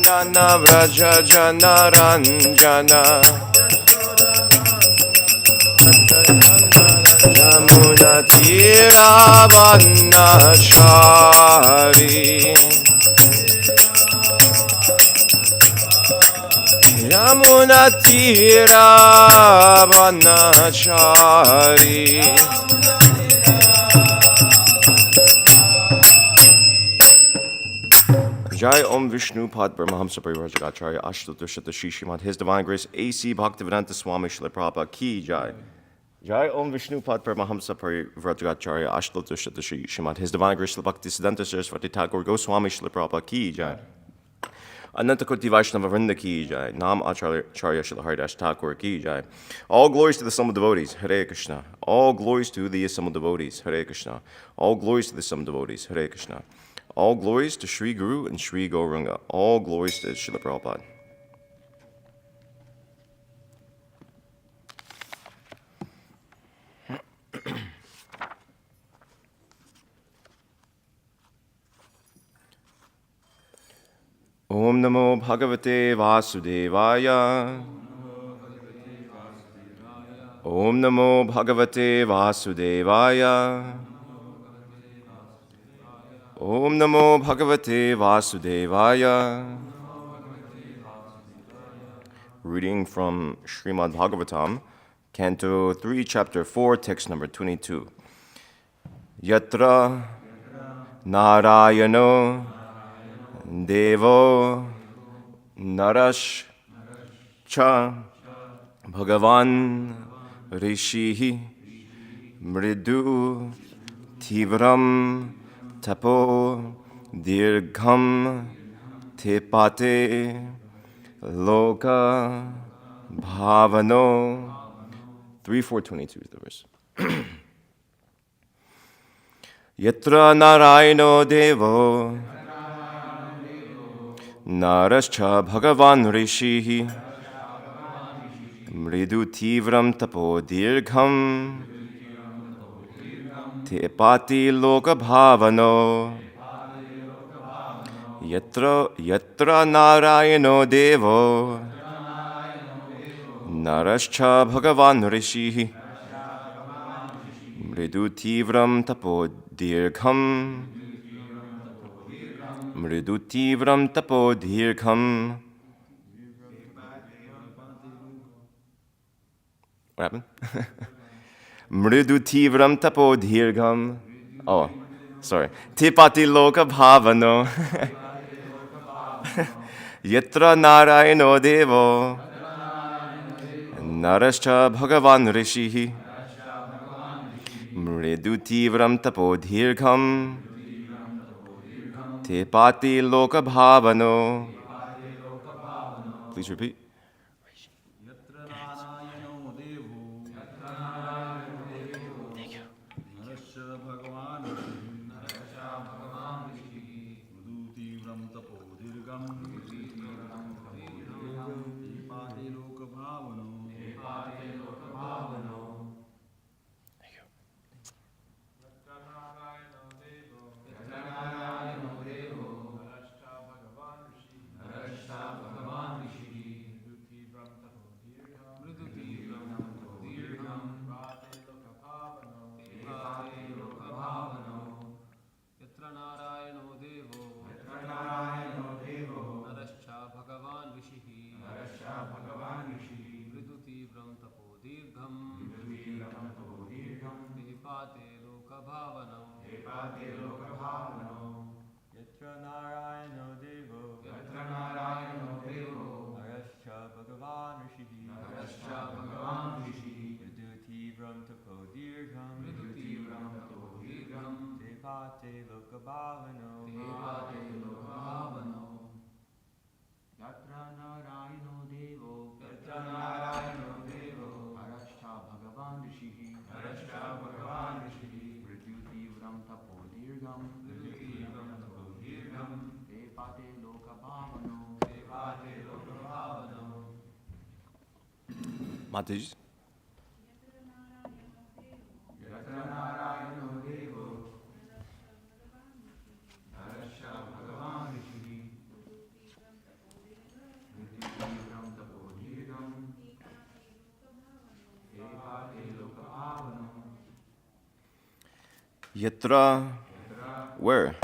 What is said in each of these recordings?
Nandana Vraja Jana Ranjana Yamuna Tira Vanachari Yamuna Tira Vanachari Jai Om Vishnu Pad Brahmahamsa Parivajagacharya Ashtadusha Shishimad His Divine Grace A.C. Bhaktivedanta Swami Srila Prabhupada Ki Jai. Jai Om Vishnu Pad Paramahamsa Parivajagacharya Ashtadusha Shishimad His Divine Grace Srila Bhaktisiddhanta Saraswati Thakur Goswami Srila Prabhupada Ki Jai. Anantakoti Vaishnava Vrinda Ki Jai. Nam Acharya Srila Haridas Thakur Ki Jai. All glories to the Sum of Devotees. Hare Krishna. All glories to the Sum of Devotees. Hare Krishna. All glories to the Sum of Devotees. Hare Krishna. All glories to Sri Guru and Sri Gauranga. All glories to Srila Prabhupada. Om Namo Bhagavate Vasudevaya. Om Namo Bhagavate Vasudevaya. Om Namo Bhagavate Vasudevaya. Reading from Srimad Bhagavatam, Canto 3, Chapter 4, Text number 22. Yatra Narayano Devo Narash Cha Bhagavan Rishihi Mridu Tivram Tapo Dirgham Tepate Loka Bhavano 3:422 is the verse. Yatra Narayano Devo Narascha Bhagavan Rishihi Mridu Tivram Tapo Dirgham Tepati Loka Bhavano Yatra Narayano Devo Narascha Bhagavan Rishihi Mridu Tivram Tapo Dirgham Mridu Tivram Tapo Dirgham. What happened? Mridu Tivram Tapo Dirgham. Oh, sorry. Tipati Loka Bhavano. Yatra Narayano Devo Narascha Bhagavan Rishihi Mridu Tivram Tapo Dirgham Tepati Loka Bhavano. Please repeat. Mataji. Yatra, where?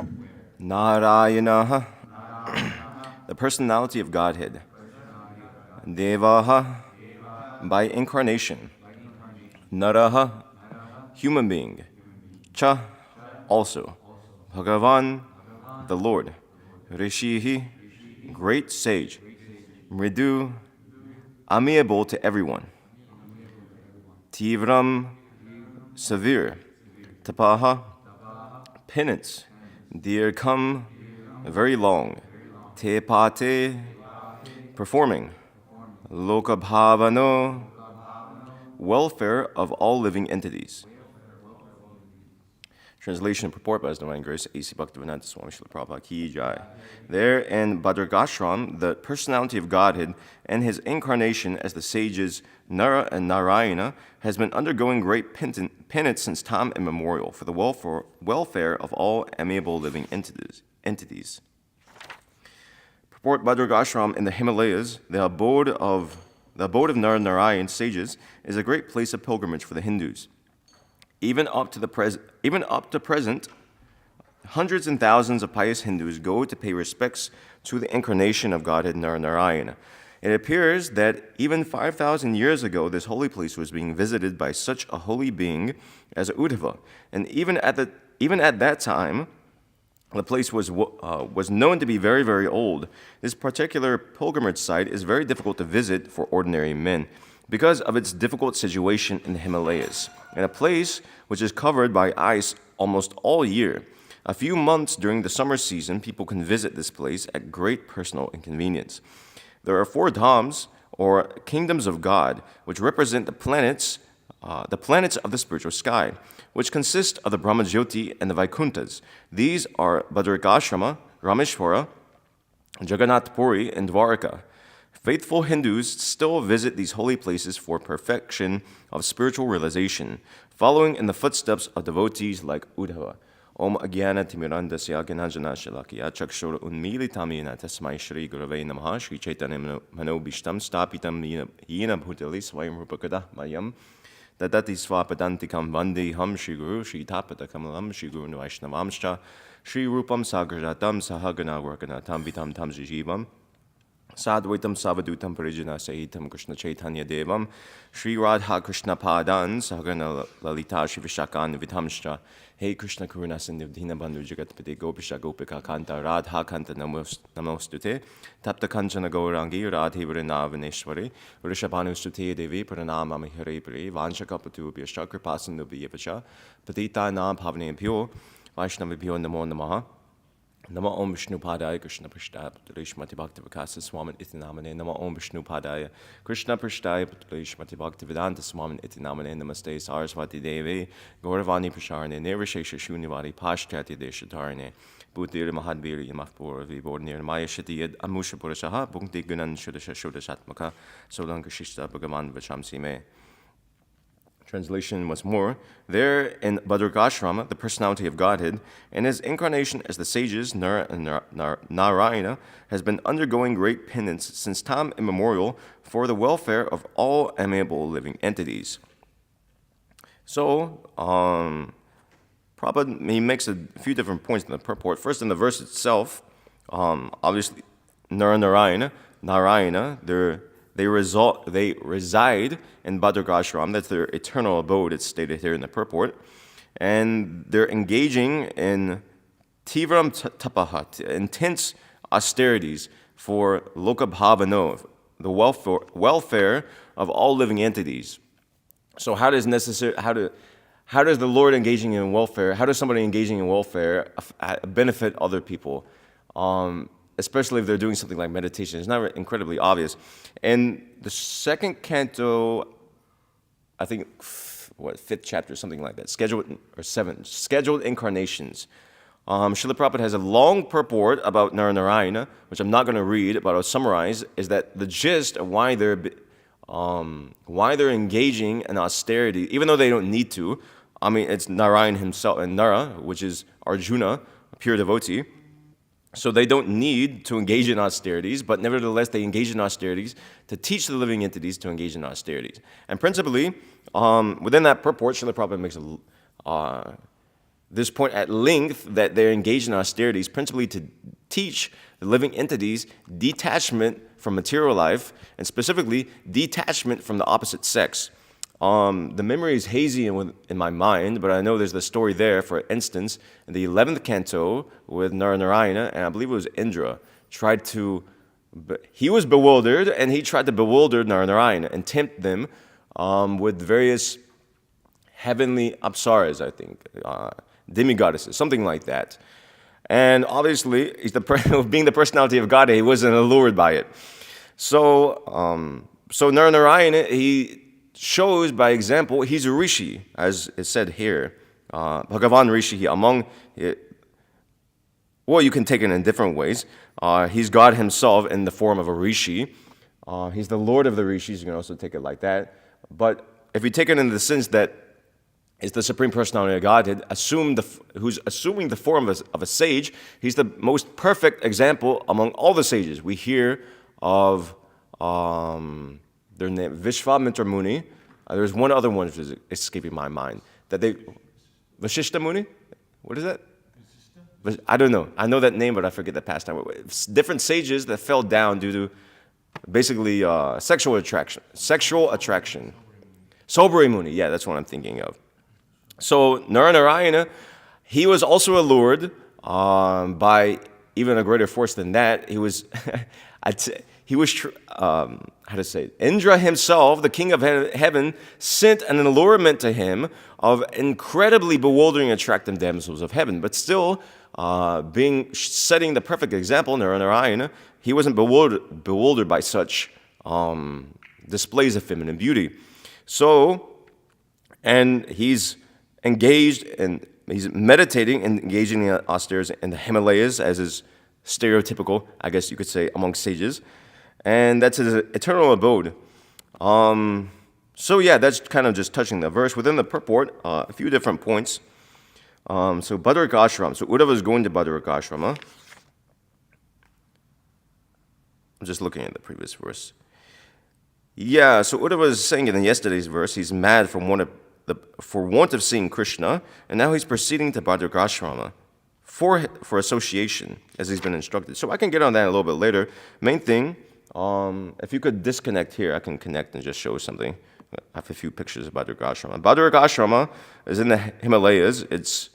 Narayana, the personality of Godhead. Devaha, by incarnation. Naraha, human being. Cha, also. Bhagavan, the Lord. Rishihi, great sage. Mridu, amiable to everyone. Tivram, severe. Tapaha, penance. Dirgham, very long. Tepate, performing. Lokabhavano, welfare of all living entities. Translation and purport by His Divine Grace, A.C. Bhaktivedanta Swami Srila Prabhupada Ki Jai. There in Bhadragashram, the personality of Godhead and his incarnation as the sages Nara and Narayana has been undergoing great penance since time immemorial for the welfare of all amiable living entities. Purport Bhadragashram in the Himalayas, the abode of Nara and Narayan sages is a great place of pilgrimage for the Hindus. Even up to present, hundreds and thousands of pious Hindus go to pay respects to the incarnation of Godhead Narayana. It appears that even 5,000 years ago, this holy place was being visited by such a holy being as Uddhava, and even at that time, the place was known to be very, very old. This particular pilgrimage site is very difficult to visit for ordinary men because of its difficult situation in the Himalayas, in a place which is covered by ice almost all year. A few months during the summer season, people can visit this place at great personal inconvenience. There are 4 dhams, or kingdoms of God, which represent the planets of the spiritual sky, which consist of the Brahmajyoti and the Vaikunthas. These are Bhadragashrama, Rameshwara, Jagannath Puri, and Dwaraka. Faithful Hindus still visit these holy places for perfection of spiritual realization, following in the footsteps of devotees like Uddhava. Om Agyana Timirandasya Gyananjana Shalakya Chakshura Unmilitamina Tasmai Shri Gurave Namaha Shri Chaitanya Manobishtam Stapitam Yena Bhutali Swayam Rupakada Mayam Dadati Swapadantikam Vande Ham Shri Guru Shri Tapata Kamalam Shri Guru Vaishnavamscha Shri Rupam Sagratam Sahagana Varganatam Vitam Tam Jivam Sadvaitam Savadutam Parijana Sahitam Krishna Chaitanya Devam Shri Radha Krishna Padan Sahagana Lalita Shri Vishakan Vitamscha Hey Krishna Karuna Sindhina Bandhu Jagatpati Gopisha Gopika Kanta Radha Kanta Namostute Tapta Kanchana Gaurangi Radhi Vrinavaneshwari Rishabhanu Sute Devi Pranamami Hare Pri Vanshakapatu Bhyasha Kripasindu Bhyapacha Patita Nam Bhavane Pyo Vaishnavi Pyo Namo Namaha Nama Om Vishnu Padaya Krishna Prishtaya Putrishmati Bhakti Vikasa Swamin Iti Namane Nama Om Vishnu Padaya Krishna Prishtaya Putrishmati Bhakti Vedanta Swamin Iti Namane Namaste Saraswati Devi Gauravani Prasharane Nirvishesha Shunivadi Pashtyati Deshatarane Bhutir Mahadviri Yamafpur Vibodnir Maya Shatiyad Amusha Purashaha Bhukti Gunan Shudasha Shudashatmaka Solankashishta Bhagavan Vachamsime. Translation once more. There in Bhadragashrama, the personality of Godhead, and his incarnation as the sages Nara and Narayana, has been undergoing great penance since time immemorial for the welfare of all amiable living entities. So, Prabhupada, he makes a few different points in the purport. First, in the verse itself, obviously, Narayana, they reside in Bhadragashram. That's their eternal abode. It's stated here in the purport. And they're engaging in Tivram Tapahat, intense austerities for Lokabhavano, the welfare of all living entities. So how does the Lord engaging in welfare, how does somebody engaging in welfare benefit other people? Especially if they're doing something like meditation. It's not incredibly obvious. In the second canto, I think, 5th chapter, something like that, scheduled incarnations. Srila Prabhupada has a long purport about Narayana, which I'm not going to read, but I'll summarize, is that the gist of why they're engaging in austerity, even though they don't need to. I mean, it's Narayan himself, and Nara, which is Arjuna, a pure devotee. So they don't need to engage in austerities, but nevertheless they engage in austerities to teach the living entities to engage in austerities. And principally, within that purport, Srila Prabhupada makes this point at length that they're engaged in austerities, principally to teach the living entities detachment from material life, and specifically detachment from the opposite sex. The memory is hazy in my mind, but I know there's the story there, for instance, in the 11th canto with Narayana, and I believe it was Indra, he was bewildered, and he tried to bewilder Narayana and tempt them with various heavenly apsaras, I think, demigoddesses, something like that. And obviously, being the personality of God, he wasn't allured by it. So Narayana, he shows by example, he's a rishi, as is said here. Bhagavan Rishi, well, you can take it in different ways. He's God himself in the form of a rishi. He's the Lord of the rishis, you can also take it like that. But if you take it in the sense that it's the Supreme Personality of Godhead, who's assuming the form of a sage, he's the most perfect example among all the sages. We hear of their name, Vishwamitra Muni. There's one other one which is escaping my mind. Vashishta Muni? What is that? I don't know. I know that name, but I forget the past time. Different sages that fell down due to basically sexual attraction. Sobri Muni, yeah, that's what I'm thinking of. So Narayana, he was also allured by even a greater force than that. He was, Indra himself, the king of heaven, sent an allurement to him of incredibly bewildering, attractive damsels of heaven. But still, setting the perfect example, Narayana, he wasn't bewildered by such displays of feminine beauty. So, and he's engaged and he's meditating and engaging in the austerities in the Himalayas, as is stereotypical, I guess you could say, among sages. And that's his eternal abode. So yeah, that's kind of just touching the verse. Within the purport, a few different points. So Badarik Ashram. So Uddhava is going to Badarik Ashrama. I'm just looking at the previous verse. Yeah, so Uddhava is saying in yesterday's verse, he's mad for want of seeing Krishna, and now he's proceeding to Badarik Ashrama for association, as he's been instructed. So I can get on that a little bit later. Main thing, if you could disconnect here, I can connect and just show something. I have a few pictures of Badarik Ashrama. Badarik Ashrama is in the Himalayas. It's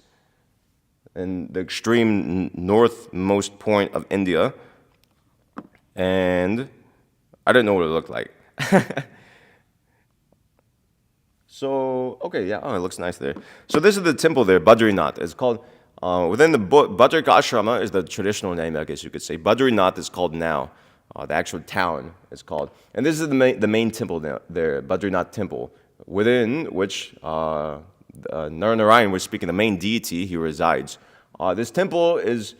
in the extreme northmost point of India. And I didn't know what it looked like. So, okay, yeah, it looks nice there. So this is the temple there, Badrinath. It's called, within the book, Badarik Ashrama is the traditional name, I guess you could say. Badrinath is called now. The actual town is called. And this is the main temple there, Badrinath temple, within which Narayana was speaking, the main deity, he resides. This temple is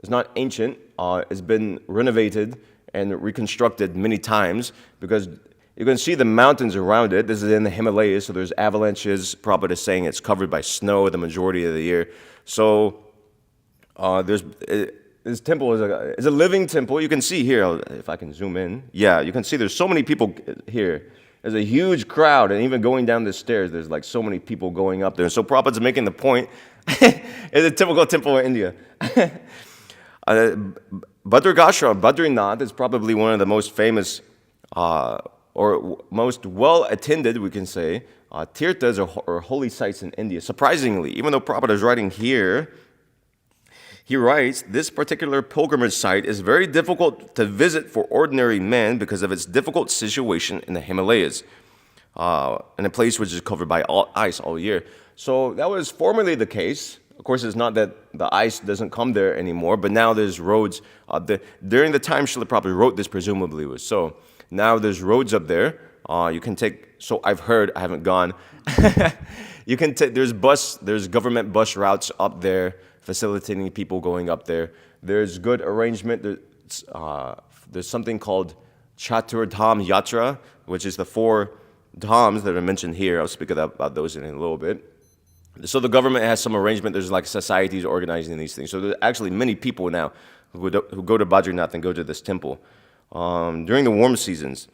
not ancient. It's been renovated and reconstructed many times because you can see the mountains around it. This is in the Himalayas, so there's avalanches. Prabhupada is saying it's covered by snow the majority of the year. So this temple is a living temple. You can see here, if I can zoom in. Yeah, you can see there's so many people here. There's a huge crowd, and even going down the stairs, there's like so many people going up there. And so Prabhupada's making the point, it's a typical temple in India. Badrinath is probably one of the most famous or most well-attended, we can say, tirthas or holy sites in India. Surprisingly, even though Prabhupada is writing here, he writes, this particular pilgrimage site is very difficult to visit for ordinary men because of its difficult situation in the Himalayas, in a place which is covered by ice all year. So that was formerly the case. Of course, it's not that the ice doesn't come there anymore, but now there's roads. During the time Srila Prabhupada wrote this, presumably was so. Now there's roads up there. You can take, so I've heard, I haven't gone. You can take, there's government bus routes up there, facilitating people going up there. There's good arrangement. There's something called Chatur Dham Yatra, which is the 4 dhams that are mentioned here. I'll speak about those in a little bit. So the government has some arrangement. There's like societies organizing these things. So there's actually many people now who go to Badrinath and go to this temple during the warm seasons.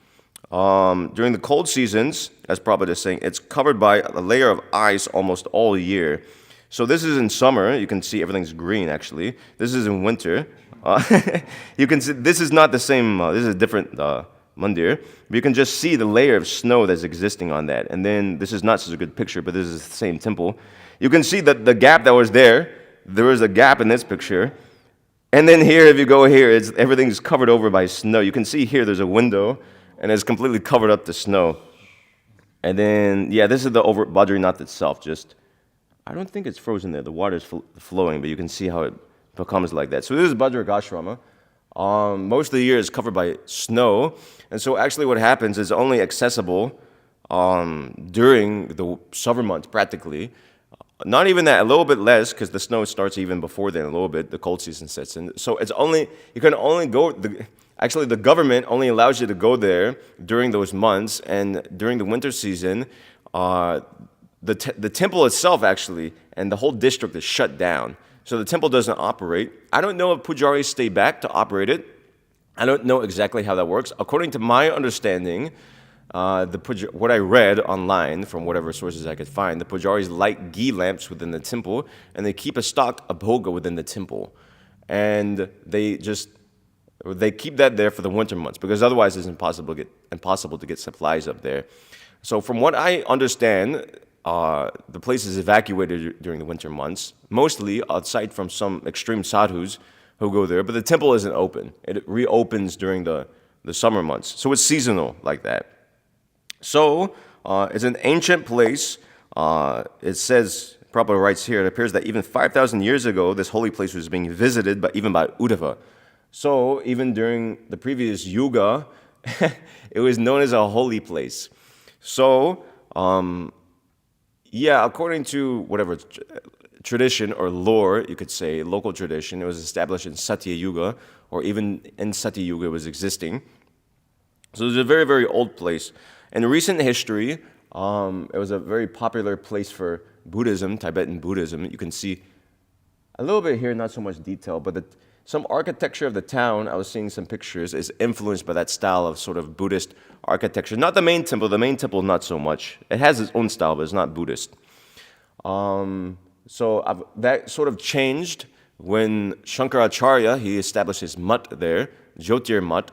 During the cold seasons, as Prabhupada is saying, it's covered by a layer of ice almost all year. So this is in summer. You can see everything's green, actually. This is in winter. You can see, this is not the same, this is a different mandir. But you can just see the layer of snow that's existing on that. And then, this is not such a good picture, but this is the same temple. You can see that the gap that was there was a gap in this picture. And then here, if you go here, everything's covered over by snow. You can see here there's a window, and it's completely covered up to snow. And then, yeah, this is the Badrinath itself. I don't think it's frozen there. The water's flowing, but you can see how it becomes like that. So this is Bhadrakashrama. Most of the year is covered by snow. And so actually what happens is only accessible during the summer months, practically. Not even that, a little bit less, because the snow starts even before then a little bit. The cold season sets in. So you can only go, actually the government only allows you to go there during those months. And during the winter season, the temple itself actually, and the whole district is shut down. So the temple doesn't operate. I don't know if pujaris stay back to operate it. I don't know exactly how that works. According to my understanding, what I read online from whatever sources I could find, the pujaris light ghee lamps within the temple, and they keep a stock of bhoga within the temple. And they keep that there for the winter months, because otherwise it's impossible to get supplies up there. So from what I understand, the place is evacuated during the winter months, mostly aside from some extreme sadhus who go there, but the temple isn't open. It reopens during the summer months. So it's seasonal like that. So it's an ancient place. It says, Prabhupada writes here, it appears that even 5,000 years ago, this holy place was being visited even by Uddhava. So even during the previous yuga, it was known as a holy place. So, according to whatever tradition or lore, you could say, local tradition, it was established in Satya Yuga, or even in Satya Yuga it was existing. So it's a very, very old place. In recent history, it was a very popular place for Buddhism, Tibetan Buddhism. You can see a little bit here, not so much detail, but some architecture of the town, I was seeing some pictures, is influenced by that style of sort of Buddhist architecture. Not the main temple not so much. It has its own style, but it's not Buddhist. That sort of changed when Shankaracharya, he established his mutt there, Jyotir Mutt,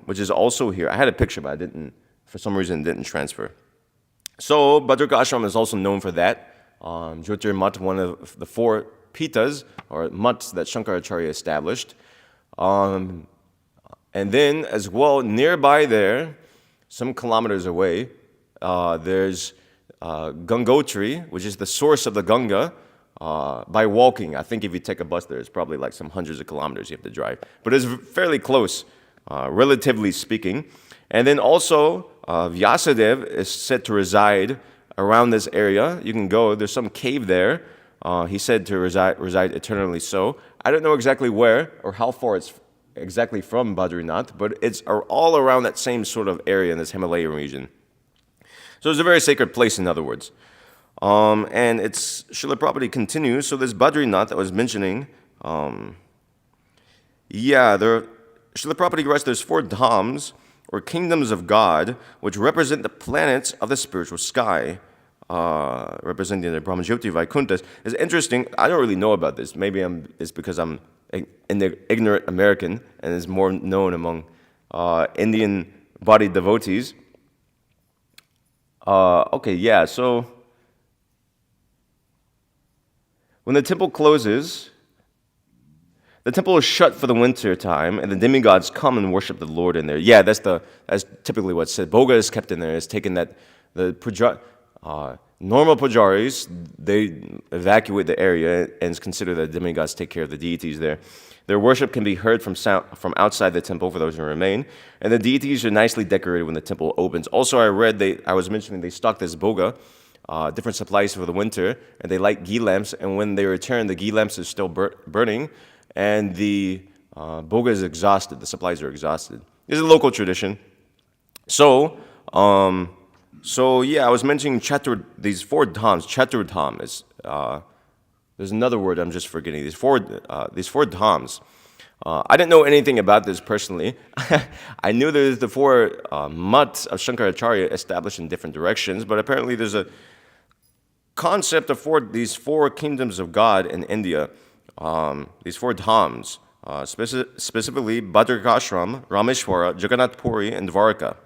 which is also here. I had a picture, but for some reason, it didn't transfer. So Bhadrakashram is also known for that. Jyotir Mutt, one of the 4 pitas, or mutts that Shankaracharya established. And then, as well, nearby there, some kilometers away, there's Gangotri, which is the source of the Ganga, by walking. I think if you take a bus there, it's probably like some hundreds of kilometers you have to drive. But it's fairly close, relatively speaking. And then also, Vyasadeva is said to reside around this area. You can go, there's some cave there. He said to reside eternally so. I don't know exactly where or how far it's exactly from Badrinath, but it's all around that same sort of area in this Himalayan region. So it's a very sacred place, in other words. And Srila Prabhupada continues. So this Badrinath I was mentioning, Srila Prabhupada writes there's 4 dhams, or kingdoms of God, which represent the planets of the spiritual sky, representing the Brahmajyoti Vaikunthas. It's interesting. I don't really know about this. Maybe it's because I'm an ignorant American and is more known among Indian-bodied devotees. So when the temple closes, the temple is shut for the winter time, and the demigods come and worship the Lord in there. Yeah, that's typically what's said. Bhoga is kept in there. It's taken that normal pujaris, they evacuate the area, and it's considered that demigods take care of the deities there. Their worship can be heard from outside the temple for those who remain, and the deities are nicely decorated when the temple opens. Also, I was mentioning they stock this bhoga, different supplies for the winter, and they light ghee lamps, and when they return, the ghee lamps are still burning, and the bhoga is exhausted, the supplies are exhausted. This is a local tradition. So I was mentioning these 4 dhams. Chaturdham is, there's another word I'm just forgetting. These four dhams. I didn't know anything about this personally. I knew there's the 4 mutts of Shankaracharya established in different directions, but apparently there's concept of these four kingdoms of God in India, these four dhams, specifically Bhadragashram, Rameshwara, Jagannath Puri, and Dwarka.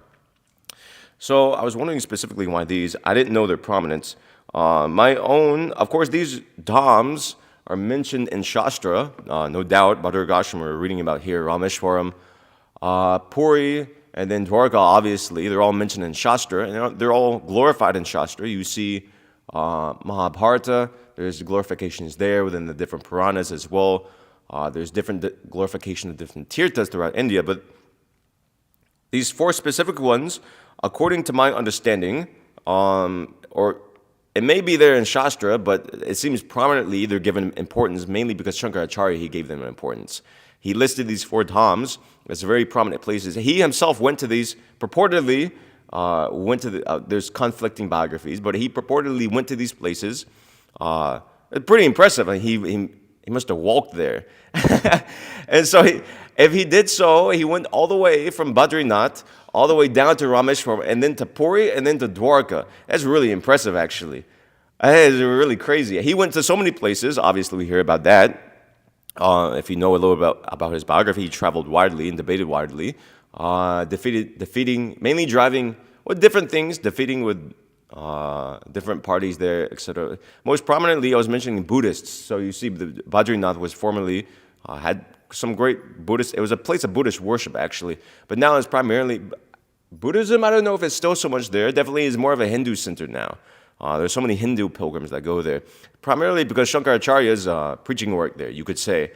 So I was wondering specifically why these. I didn't know their prominence. Of course, these dhams are mentioned in Shastra, no doubt. Bhadragashram we're reading about here, Rameshwaram, Puri, and then Dwarka, obviously. They're all mentioned in Shastra, and they're all glorified in Shastra. You see Mahabharata, there's glorifications there within the different Puranas as well. There's different glorification of different tirthas throughout India, but these four specific ones, according to my understanding, or it may be there in Shastra, but it seems prominently they're given importance mainly because Shankaracharya, he gave them importance. He listed these four dhams as very prominent places. He himself went to these, purportedly there's conflicting biographies, but he purportedly went to these places. It's pretty impressive. He must have walked there. And so if he did so, he went all the way from Badrinath, all the way down to Rameshwaram, and then to Puri, and then to Dwarka. That's really impressive, actually. That is really crazy. He went to so many places. Obviously, we hear about that. If you know a little about his biography, he traveled widely and debated widely, defeating, mainly driving with different things, defeating with different parties there, etc. Most prominently, I was mentioning Buddhists. So you see, the Badrinath was formerly, had some great Buddhist, it was a place of Buddhist worship, actually. But now it's primarily Buddhism. I don't know if it's still so much there. Definitely is more of a Hindu center now. There's so many Hindu pilgrims that go there, primarily because Shankaracharya's preaching work there, you could say.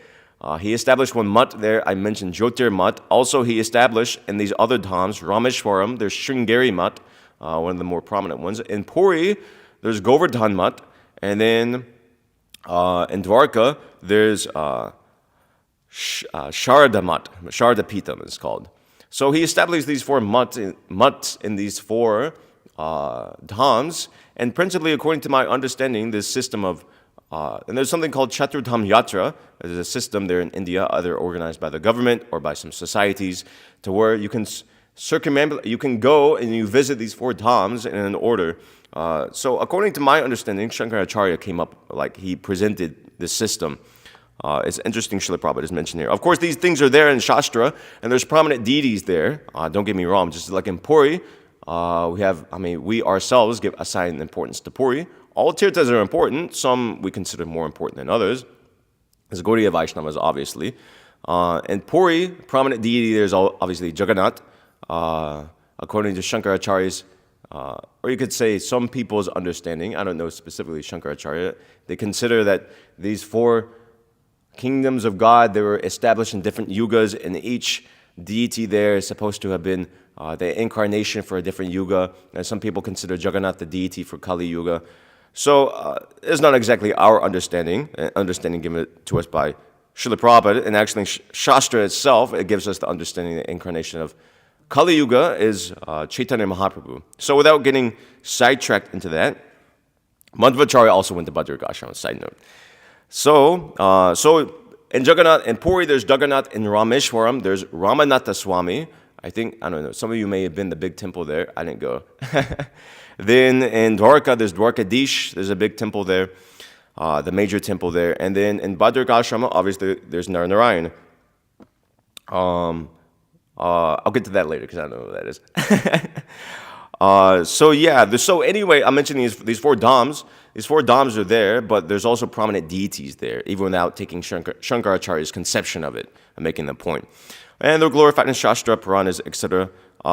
He established one mutt there. I mentioned Jyotir Mutt. Also, he established in these other dhams, Rameshwaram, there's Sringeri Mutt, one of the more prominent ones. In Puri, there's Govardhan Mutt. And then in Dwarka, there's Sharda Mutt. Sharda Pitam it's called. So he established these four mutts in these four dhams. And principally, according to my understanding, this system of, and there's something called Chaturdham Yatra. There's a system there in India, either organized by the government or by some societies, to where you can you can go and you visit these four dhams in an order. So according to my understanding, Shankaracharya came up, he presented this system. It's interesting Srila Prabhupada is mentioned here. Of course, these things are there in Shastra, and there's prominent deities there. Don't get me wrong, just like in Puri, we ourselves assign importance to Puri. All tirthas are important. Some we consider more important than others. There's Gaudiya Vaishnavas, obviously. In Puri, prominent deity there's obviously Jagannath. According to Shankaracharya's, or you could say some people's understanding, I don't know specifically Shankaracharya, they consider that these four kingdoms of God, they were established in different yugas, and each deity there is supposed to have been the incarnation for a different yuga. And some people consider Jagannath the deity for Kali Yuga. So it's not exactly our understanding given to us by Srila Prabhupada, and actually Shastra itself, it gives us the understanding the incarnation of Kali Yuga is Chaitanya Mahaprabhu. So without getting sidetracked into that, Madhvacharya also went to Bhadragashram, on a side note. So in Jagannath, in Puri, there's Jagannath. In Rameshwaram, there's Ramanatha Swami. I don't know, some of you may have been the big temple there. I didn't go. Then in Dwarka, there's Dwarkadish. There's a big temple there, the major temple there. And then in Bhadragashrama, obviously, there's Narayan. I'll get to that later because I don't know what that is. So anyway, I'm mentioning these four dhams. These four dhams are there, but there's also prominent deities there, even without taking Shankaracharya's conception of it and making the point. And they're glorified in Shastra, Puranas, etc. We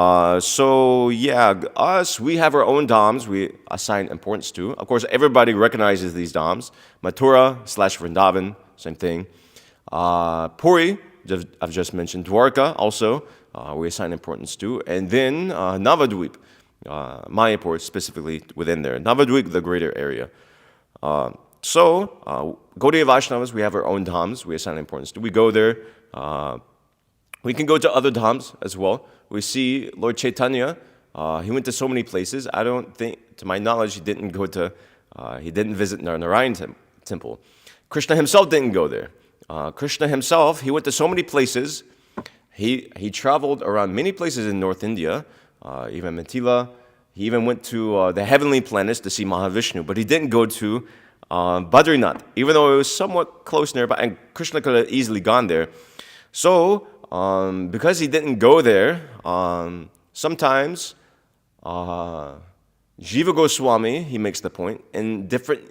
have our own dhams we assign importance to. Of course, everybody recognizes these dhams. Mathura/Vrindavan, same thing. Puri, I've just mentioned. Dwarka, also, we assign importance to. And then Navadvip, Mayapur specifically within there. Navadvip, the greater area. Gaudiya Vaishnavas, we have our own dhams we assign importance to. We go there. We can go to other dhams as well. We see Lord Chaitanya. He went to so many places. I don't think, to my knowledge, he didn't visit Narayan temple. Krishna himself didn't go there. Krishna himself, he went to so many places. He traveled around many places in North India, even Mithila, He even went to the heavenly planets to see Mahavishnu, but he didn't go to Badrinath, even though it was somewhat close nearby, and Krishna could have easily gone there. So, because he didn't go there, sometimes Jiva Goswami, he makes the point, in different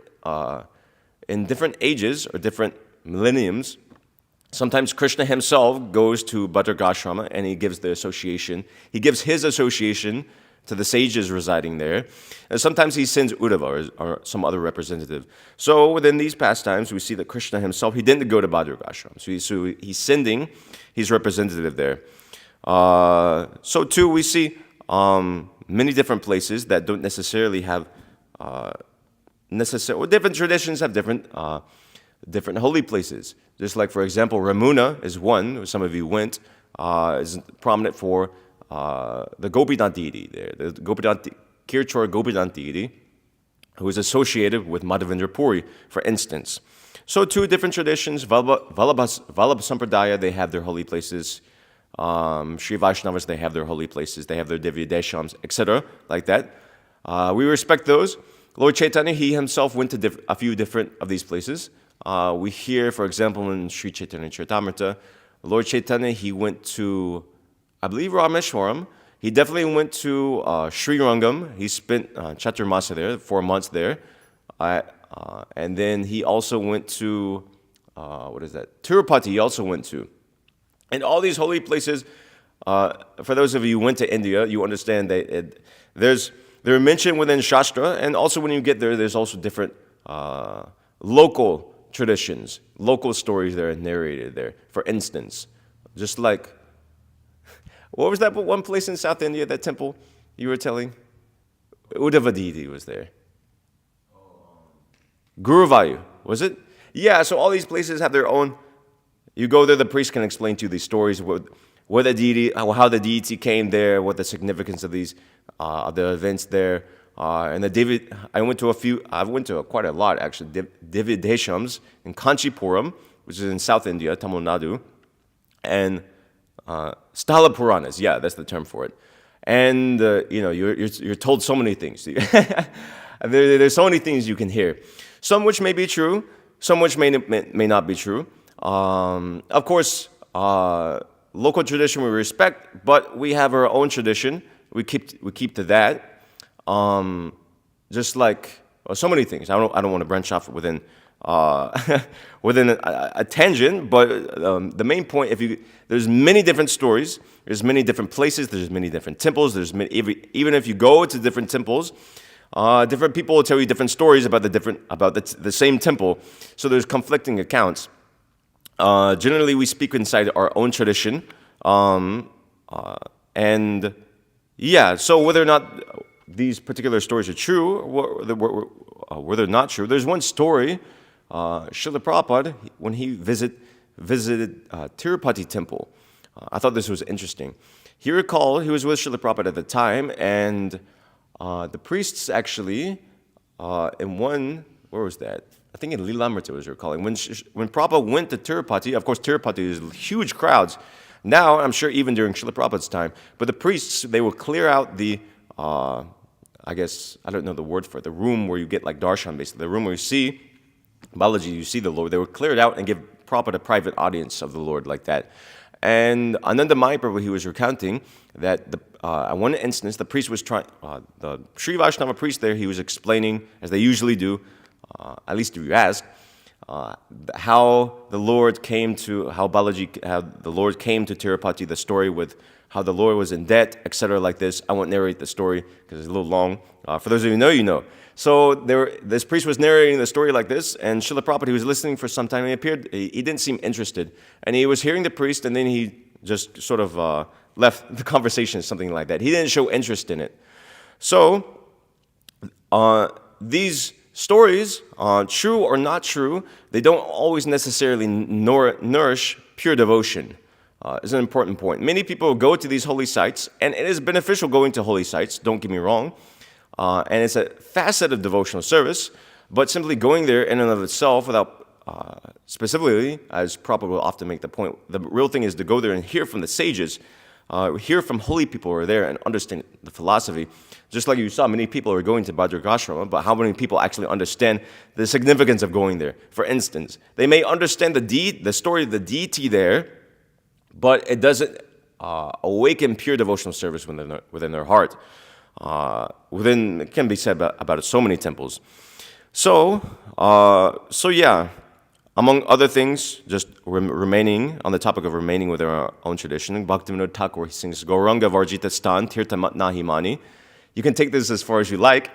ages or different millenniums, sometimes Krishna himself goes to Bhadragashrama and he gives the association. He gives his association to the sages residing there. And sometimes he sends Uddhava or some other representative. So within these pastimes, we see that Krishna himself, he didn't go to Bhadragashrama. So he's sending his representative there. So too, we see many different places that don't necessarily have different traditions have different holy places. Just like, for example, Ramuna is one, some of you went, is prominent for the Gopinath deity there, the Kirchor Gopinath deity, who is associated with Madhavendra Puri, for instance. So two different traditions, Vallabha Sampradaya, they have their holy places. Sri Vaishnavas, they have their holy places, they have their Divya Deshams, etc., like that. We respect those. Lord Chaitanya, he himself went to a few different of these places. We hear, for example, in Sri Chaitanya Charitamrita, Lord Chaitanya, he went to, I believe, Rameshwaram. He definitely went to Sri Rangam. He spent Chaturmasa there, 4 months there. And then he also went to, Tirupati he also went to. And all these holy places, for those of you who went to India, you understand that they're mentioned within Shastra, and also when you get there, there's also different local traditions, local stories that are narrated there. For instance, just like, what was that one place in South India, that temple you were telling? Uddhava deity was there. Guruvayu, was it? Yeah, so all these places have their own. You go there, the priest can explain to you these stories, what the deity, how the deity came there, what the significance of these, the events there. And I went to quite a lot actually, Divya Deshams in Kanchipuram, which is in South India, Tamil Nadu, and Sthala Puranas, yeah, that's the term for it. And you're told so many things. There's so many things you can hear, some which may be true, some which may not be true. Of course, local tradition we respect, but we have our own tradition. We keep to that. Just like so many things. I don't want to branch off within a tangent, but the main point, there's many different stories, there's many different places, there's many different temples, even if you go to different temples, different people will tell you different stories about the same temple. So there's conflicting accounts. Generally, we speak inside our own tradition, and yeah. So whether or not these particular stories are true, whether not true, there's one story. Srila Prabhupada, when he visited Tirupati temple, I thought this was interesting. He recalled he was with Srila Prabhupada at the time, and the priests actually, in one, where was that? I think in Lilamrita was recalling. When Prabhupada went to Tirupati, of course Tirupati is huge crowds. Now, I'm sure even during Srila Prabhupada's time, but the priests, they will clear out the, I guess, I don't know the word for it, the room where you get like darshan, basically, the room where you see Balaji, you see the Lord. They would clear it out and give Prabhupada a private audience of the Lord like that. And Ananda Mahaprabhu, he was recounting that at one instance, the priest was trying, the Sri Vaishnava priest there, he was explaining, as they usually do, at least if you ask, how the Lord came to, how the Lord came to Tirupati, the story with how the Lord was in debt, etc., like this. I won't narrate the story because it's a little long. For those of you who know, you know. So this priest was narrating the story like this, and Srila Prabhupada, he was listening for some time, and he didn't seem interested. And he was hearing the priest, and then he just sort of left the conversation, something like that. He didn't show interest in it. So these stories, true or not true, they don't always necessarily nourish pure devotion. Is an important point. Many people go to these holy sites, and it is beneficial going to holy sites, don't get me wrong, and it's a facet of devotional service, but simply going there in and of itself without, specifically, as Prabhupada will often make the point, the real thing is to go there and hear from the sages, hear from holy people who are there and understand the philosophy. Just like you saw, many people are going to Bhadragashrama, but how many people actually understand the significance of going there? For instance, they may understand the story of the deity there, but it doesn't awaken pure devotional service within their heart. It can be said about so many temples. So yeah, among other things, just remaining on the topic of remaining within our own tradition, Bhaktivinoda Thakur, he sings Gauranga Varjita Stan Tirtha Nahimani. You can take this as far as you like.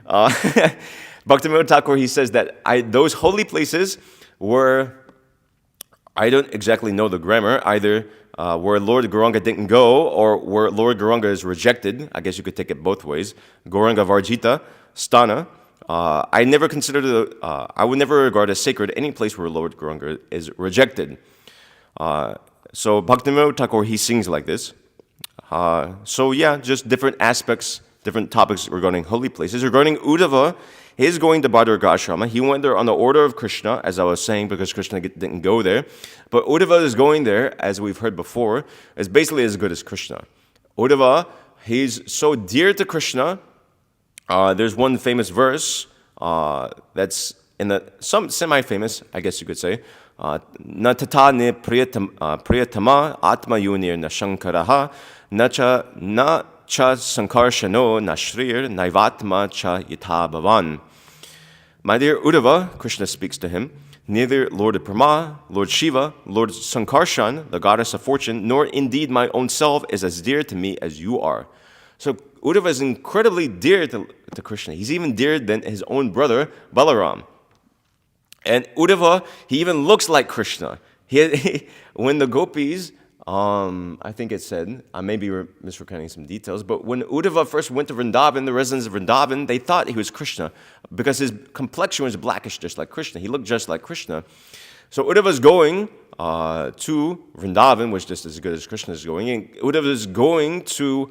Bhaktivinoda Thakur, he says that those holy places were, I don't exactly know the grammar, either where Lord Gauranga didn't go or where Lord Gauranga is rejected. I guess you could take it both ways. Gauranga Varjita Stana. I would never regard as sacred any place where Lord Gauranga is rejected. So Bhaktivinoda Thakur, he sings like this. So yeah, just different aspects, different topics regarding holy places. Regarding Uddhava, he's going to Bhadragashrama. He went there on the order of Krishna, as I was saying, because Krishna didn't go there. But Uddhava is going there, as we've heard before, is basically as good as Krishna. Uddhava, he's so dear to Krishna. There's one famous verse that's some semi-famous, I guess you could say. Na tata ne priyatama atma yunir na shankaraha na cha sankarshano na shrir naivatma cha yata bhavan. My dear Uddhava, Krishna speaks to him, neither Lord Brahma, Lord Shiva, Lord Sankarshan, the goddess of fortune, nor indeed my own self is as dear to me as you are. So Uddhava is incredibly dear to Krishna. He's even dearer than his own brother, Balaram. And Uddhava, he even looks like Krishna. When the gopis, I think it said, I may be misrecounting some details, but when Uddhava first went to Vrindavan, the residents of Vrindavan, they thought he was Krishna because his complexion was blackish, just like Krishna. He looked just like Krishna. So Uddhava's going to Vrindavan, which is just as good as Krishna is going, and Uddhava's going to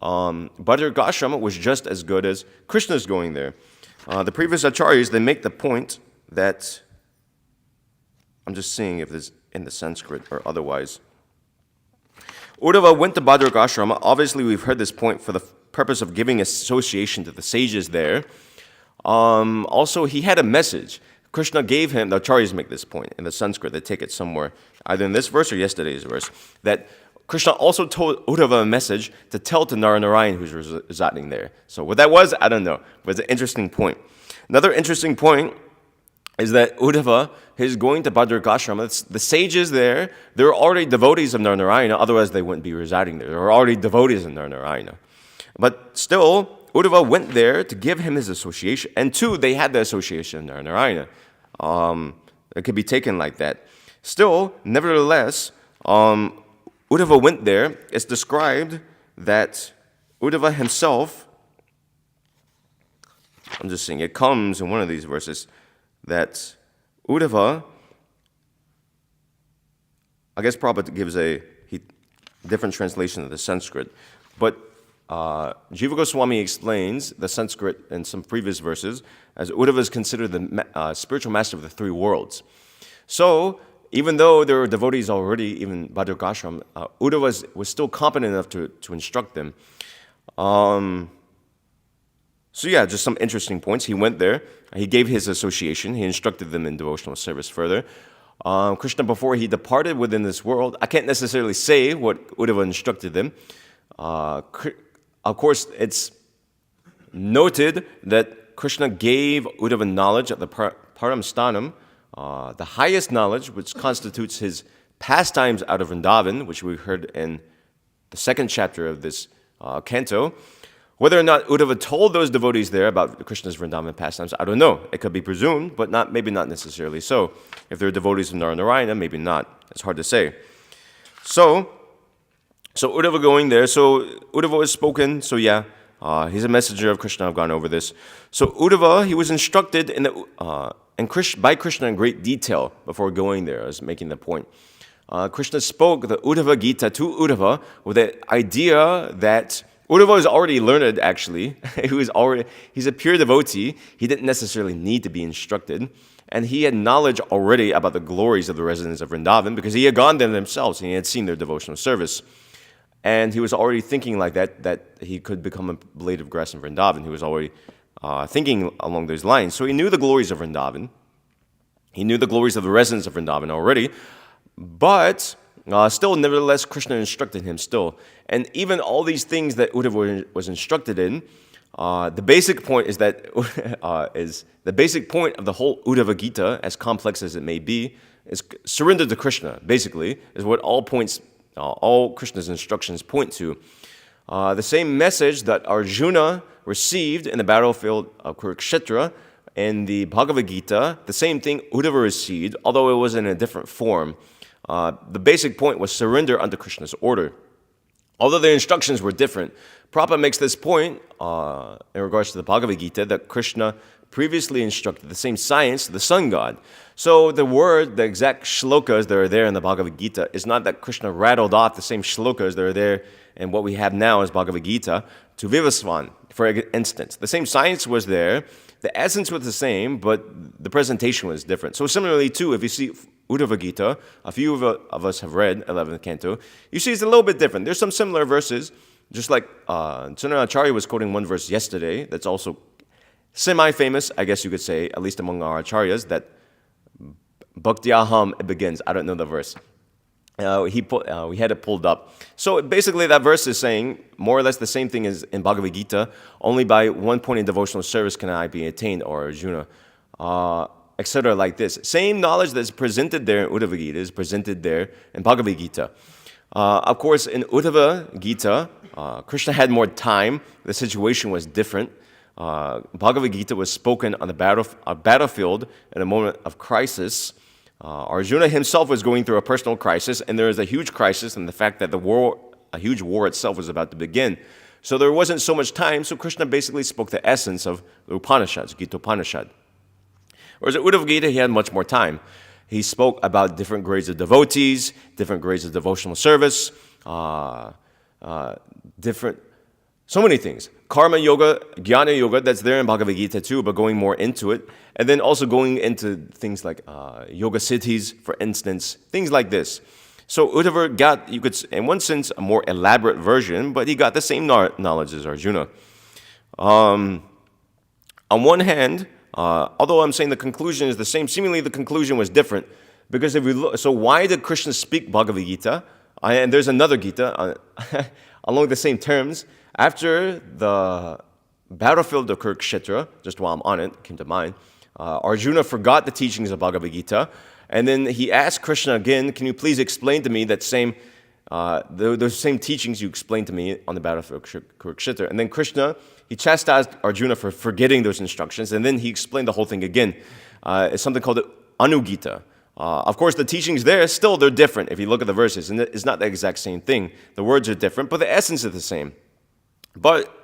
Bhadragashrama, was just as good as Krishna's going there. The previous acharyas, they make the point that, I'm just seeing if it's in the Sanskrit or otherwise. Uddhava went to Bhadragashrama. Obviously, we've heard this point for the purpose of giving association to the sages there. Also, he had a message. Krishna gave him, the acharyas make this point in the Sanskrit, they take it somewhere, either in this verse or yesterday's verse, that Krishna also told Uddhava a message to tell to Narayan who's residing there. So what that was, I don't know, but it's an interesting point. Another interesting point is that Uddhava is going to Bhadragashrama. The sages there, they're already devotees of Narayana, otherwise they wouldn't be residing there. They're already devotees of Narayana. But still, Uddhava went there to give him his association. And two, they had the association of Narayana. It could be taken like that. Still, nevertheless, Uddhava went there. It's described that Uddhava himself, I'm just saying, it comes in one of these verses, that Uddhava, I guess Prabhupada gives a different translation of the Sanskrit, but Jiva Goswami explains the Sanskrit in some previous verses as Uddhava is considered the spiritual master of the three worlds. So, even though there were devotees already, even Bhadragashrama, Uddhava was still competent enough to instruct them. So yeah, just some interesting points. He went there. He gave his association. He instructed them in devotional service further. Krishna, before he departed within this world, I can't necessarily say what Uddhava instructed them. Of course, it's noted that Krishna gave Uddhava knowledge of the Paramstanam, the highest knowledge, which constitutes his pastimes out of Vrindavan, which we heard in the second chapter of this canto. Whether or not Uddhava told those devotees there about Krishna's Vrindavan pastimes, I don't know. It could be presumed, but maybe not necessarily so. If they're devotees of Narayana, maybe not. It's hard to say. So Uddhava going there. So Uddhava was spoken. So yeah, he's a messenger of Krishna. I've gone over this. So Uddhava, he was instructed by Krishna in great detail before going there. I was making the point. Krishna spoke the Uddhava Gita to Uddhava with the idea that Uddhava is already learned, actually. He's a pure devotee. He didn't necessarily need to be instructed. And he had knowledge already about the glories of the residents of Vrindavan because he had gone there themselves and he had seen their devotional service. And he was already thinking like that he could become a blade of grass in Vrindavan. He was already thinking along those lines. So he knew the glories of Vrindavan. He knew the glories of the residents of Vrindavan already. But still, nevertheless, Krishna instructed him still. And even all these things that Uddhava was instructed in, the basic point is that is the basic point of the whole Uddhava Gita, as complex as it may be, is surrender to Krishna. Basically, is what all Krishna's instructions point to. The same message that Arjuna received in the battlefield of Kurukshetra in the Bhagavad Gita, the same thing Uddhava received, although it was in a different form. The basic point was surrender unto Krishna's order. Although the instructions were different, Prabhupada makes this point in regards to the Bhagavad Gita that Krishna previously instructed the same science to the sun god. So the exact shlokas that are there in the Bhagavad Gita is not that Krishna rattled off the same shlokas that are there in what we have now as Bhagavad Gita to Vivasvan, for instance. The same science was there, the essence was the same, but the presentation was different. So similarly too, if you see Uddhava Gita, a few of us have read 11th canto, you see it's a little bit different. There's some similar verses, just like Acharya was quoting one verse yesterday that's also semi-famous, I guess you could say, at least among our acharyas, that Bhaktyaham, it begins. I don't know the verse. We had it pulled up. So basically that verse is saying more or less the same thing as in Bhagavad Gita, only by one point in devotional service can I be attained, or Arjuna, etc. like this. Same knowledge that's presented there in Uddhava Gita is presented there in Bhagavad Gita. Of course, in Uddhava Gita, Krishna had more time. The situation was different. Bhagavad Gita was spoken on the battlefield in a moment of crisis. Arjuna himself was going through a personal crisis, and there was a huge crisis in the fact that a huge war itself was about to begin. So there wasn't so much time, so Krishna basically spoke the essence of the Upanishads, Gita Upanishad. Whereas at Uddhava Gita, he had much more time. He spoke about different grades of devotees, different grades of devotional service, so many things. Karma yoga, jnana yoga, that's there in Bhagavad Gita too, but going more into it. And then also going into things like yoga siddhis, for instance, things like this. So Uddhava got, you could, in one sense, a more elaborate version, but he got the same knowledge as Arjuna. On one hand, although I'm saying the conclusion is the same, seemingly the conclusion was different, because if we look, so why did Krishna speak Bhagavad Gita? And there's another Gita along the same terms. After the battlefield of Kurukshetra, just while I'm on it, came to mind, Arjuna forgot the teachings of Bhagavad Gita, and then he asked Krishna again, can you please explain to me that those same teachings you explained to me on the battlefield of Kurukshetra? And then Krishna, he chastised Arjuna for forgetting those instructions, and then he explained the whole thing again. It's something called the Anugita. Of course, the teachings there, still they're different if you look at the verses, and it's not the exact same thing. The words are different, but the essence is the same. But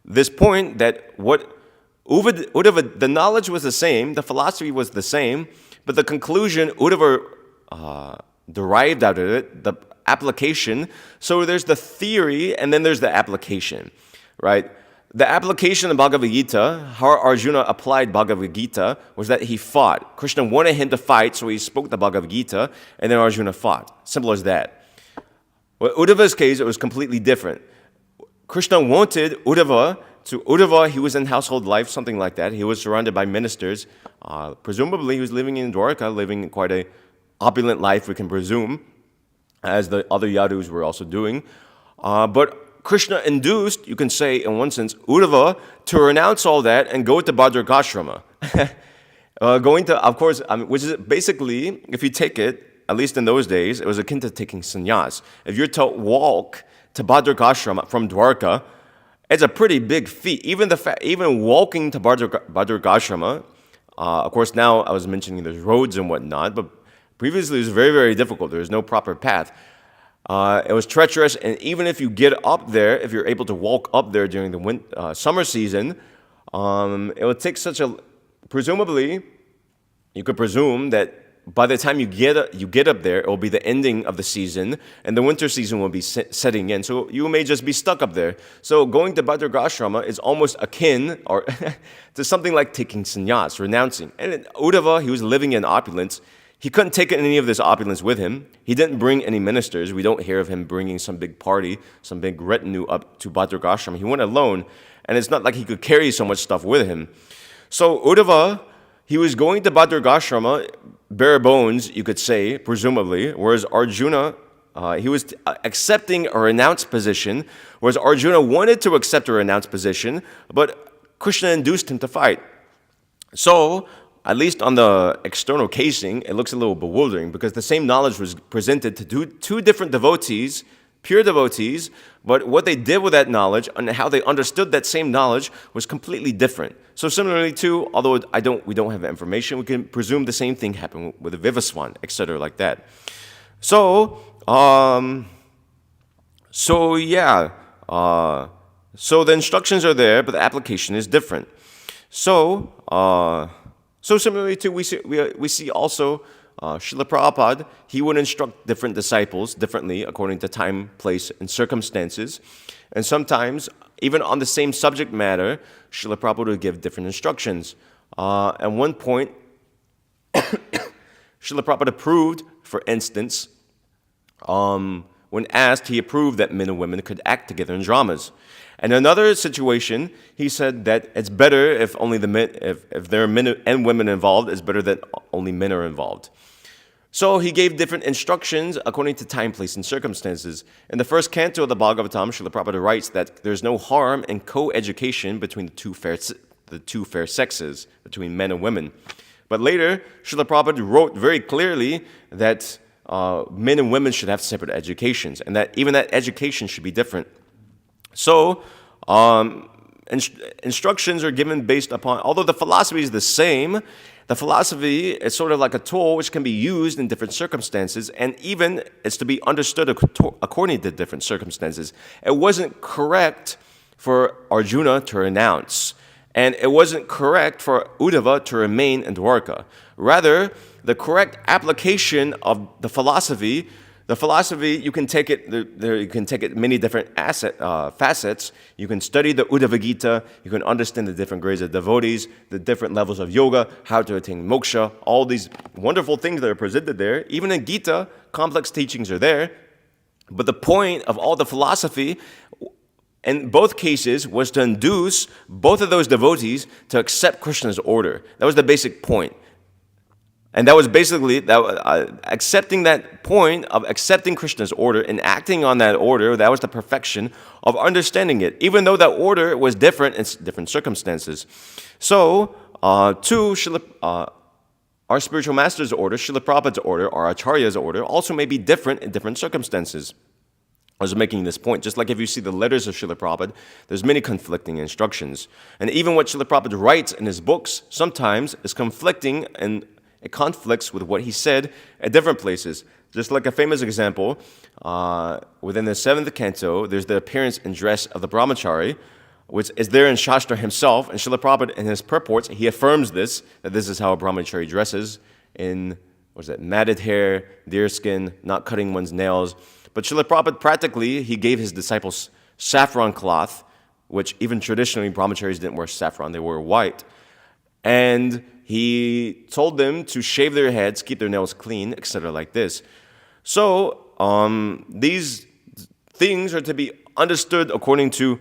this point that Uddhava, the knowledge was the same, the philosophy was the same, but the conclusion Uddhava derived out of it, the application. So there's the theory and then there's the application, right? The application of Bhagavad Gita, how Arjuna applied Bhagavad Gita, was that he fought. Krishna wanted him to fight, so he spoke the Bhagavad Gita, and then Arjuna fought. Simple as that. Well, Uddhava's case, it was completely different. Krishna wanted Uddhava, he was in household life, something like that. He was surrounded by ministers. Presumably, he was living in Dwarka, living quite a opulent life, we can presume, as the other Yadus were also doing. But Krishna induced, you can say in one sense, Uddhava to renounce all that and go to Bhadrakashrama. Going to, of course, which is basically, if you take it, at least in those days, it was akin to taking sannyas. If you're to walk to Bhadrakashrama from Dwarka, it's a pretty big feat. Even walking to Bhadrakashrama, of course now I was mentioning there's roads and whatnot, but previously it was very, very difficult. There was no proper path. It was treacherous, and even if you get up there, if you're able to walk up there during the summer season, it would take presumably, you could presume that by the time you get up there, it will be the ending of the season, and the winter season will be setting in. So you may just be stuck up there. So going to Bhadrakashrama is almost akin to something like taking sannyas, renouncing. And Uddhava, he was living in opulence. He couldn't take any of this opulence with him. He didn't bring any ministers. We don't hear of him bringing some big party, some big retinue up to Bhadragashram. He went alone, and it's not like he could carry so much stuff with him. So Uddhava, he was going to Bhadragashrama, bare bones, you could say, presumably, whereas Arjuna, he was accepting a renounced position, whereas Arjuna wanted to accept a renounced position, but Krishna induced him to fight. So, at least on the external casing, it looks a little bewildering because the same knowledge was presented to two different devotees, pure devotees, but what they did with that knowledge and how they understood that same knowledge was completely different. So similarly too, although we don't have information, we can presume the same thing happened with the Vivaswan, etc., like that. So the instructions are there, but the application is different. So similarly too, we see also Srila Prabhupada, he would instruct different disciples differently according to time, place, and circumstances. And sometimes, even on the same subject matter, Srila Prabhupada would give different instructions. At one point, Srila Prabhupada approved, for instance, when asked, he approved that men and women could act together in dramas. And another situation, he said that it's better if only the men, if there are men and women involved, it's better that only men are involved. So he gave different instructions according to time, place, and circumstances. In the first canto of the Bhagavatam, Srila Prabhupada writes that there's no harm in co-education between the two fair sexes, between men and women. But later, Srila Prabhupada wrote very clearly that men and women should have separate educations, and that even that education should be different. So, instructions are given based upon, although the philosophy is the same, the philosophy is sort of like a tool which can be used in different circumstances, and even it's to be understood according to different circumstances. It wasn't correct for Arjuna to renounce, and it wasn't correct for Uddhava to remain in Dwarka. Rather, the correct application of the philosophy, you can take it. You can take it many different facets. You can study the Uddhava Gita. You can understand the different grades of devotees, the different levels of yoga, how to attain moksha. All these wonderful things that are presented there. Even in Gita, complex teachings are there. But the point of all the philosophy, in both cases, was to induce both of those devotees to accept Krishna's order. That was the basic point. And that was basically accepting that point of accepting Krishna's order and acting on that order. That was the perfection of understanding it, even though that order was different in different circumstances. So, our spiritual master's order, Srila Prabhupada's order, our Acharya's order, also may be different in different circumstances. I was making this point, just like if you see the letters of Srila Prabhupada, there's many conflicting instructions. And even what Srila Prabhupada writes in his books sometimes is conflicting, and it conflicts with what he said at different places. Just like a famous example, within the 7th canto, there's the appearance and dress of the brahmachari, which is there in Shastra himself. And Srila Prabhupada, in his purports, he affirms this, that this is how a brahmachari dresses, in, matted hair, deerskin, not cutting one's nails. But Srila Prabhupada, practically, he gave his disciples saffron cloth, which even traditionally brahmacharis didn't wear saffron, they wore white. And he told them to shave their heads, keep their nails clean, etc. like this. So these things are to be understood according to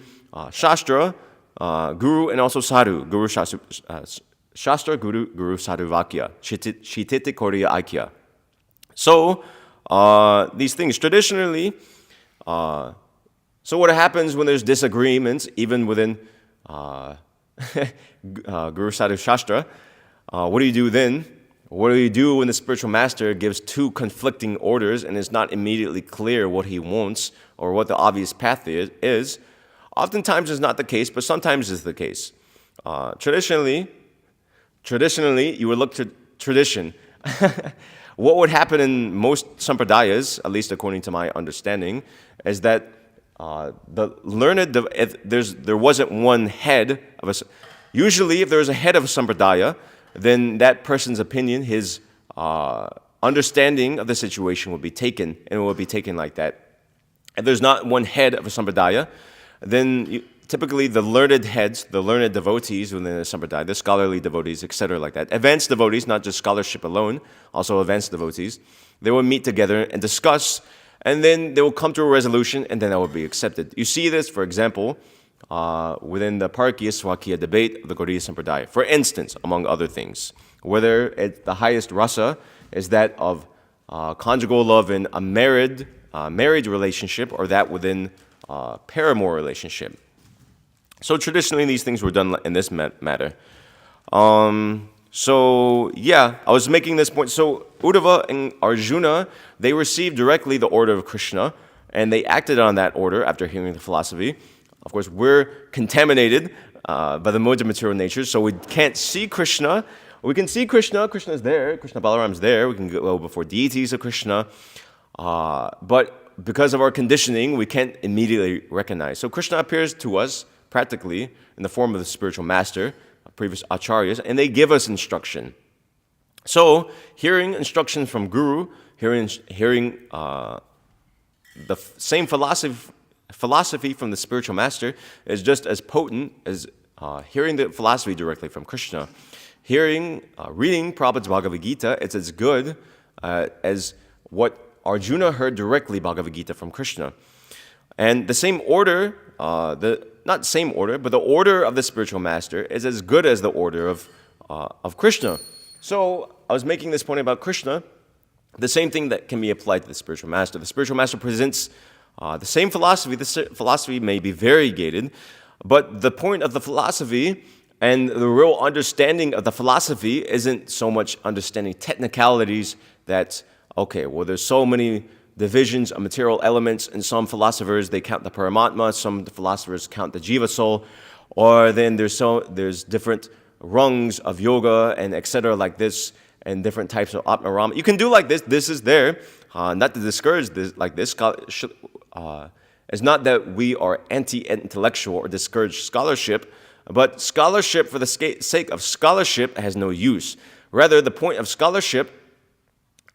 Shastra, Guru, and also Sadhu. Guru, Shastra, Guru, Sadhu Vakya. Shitite Korya Aikya. So these things traditionally, so what happens when there's disagreements, even within Guru Sadhu Shastra, what do you do then? What do you do when the spiritual master gives two conflicting orders and it's not immediately clear what he wants or what the obvious path is? Oftentimes it's not the case, but sometimes it's the case. Traditionally, you would look to tradition. What would happen in most sampradayas, at least according to my understanding, is that the learned, if there wasn't one head of a. Usually, if there was a head of a sampradaya, then that person's opinion, his understanding of the situation would be taken, and it would be taken like that. If there's not one head of a sampradaya, then typically the learned heads, the learned devotees within the sampradaya, the scholarly devotees, etc., like that. Advanced devotees, not just scholarship alone, also advanced devotees. They will meet together and discuss, and then they will come to a resolution, and then that will be accepted. You see this, for example, within the Parkiya Swakiya debate of the Gaudiya Sampradaya. For instance, among other things, whether the highest rasa is that of conjugal love in a married relationship or that within paramour relationship. So traditionally, these things were done in this matter. So yeah, I was making this point. So Uddhava and Arjuna, they received directly the order of Krishna, and they acted on that order after hearing the philosophy. Of course, we're contaminated by the modes of material nature, so we can't see Krishna. We can see Krishna. Krishna is there. Krishna Balaram is there. We can go before deities of Krishna. But because of our conditioning, we can't immediately recognize. So Krishna appears to us practically in the form of the spiritual master, previous acharyas, and they give us instruction. So hearing instruction from Guru, hearing the same philosophy from the spiritual master is just as potent as hearing the philosophy directly from Krishna. Reading Prabhupada's Bhagavad Gita, it's as good as what Arjuna heard directly Bhagavad Gita from Krishna. And the same order, not same order, but the order of the spiritual master is as good as the order of Krishna. So I was making this point about Krishna, the same thing that can be applied to the spiritual master. The spiritual master presents the same philosophy. The philosophy may be variegated, but the point of the philosophy and the real understanding of the philosophy isn't so much understanding technicalities that, okay, well, there's so many divisions of material elements, and some philosophers, they count the Paramatma, some philosophers count the Jiva soul, or then there's different rungs of yoga and etc. like this, and different types of Atmarama. You can do like this. This is there. Not to discourage this like this. It's not that we are anti-intellectual or discourage scholarship, but scholarship for the sake of scholarship has no use. Rather, the point of scholarship,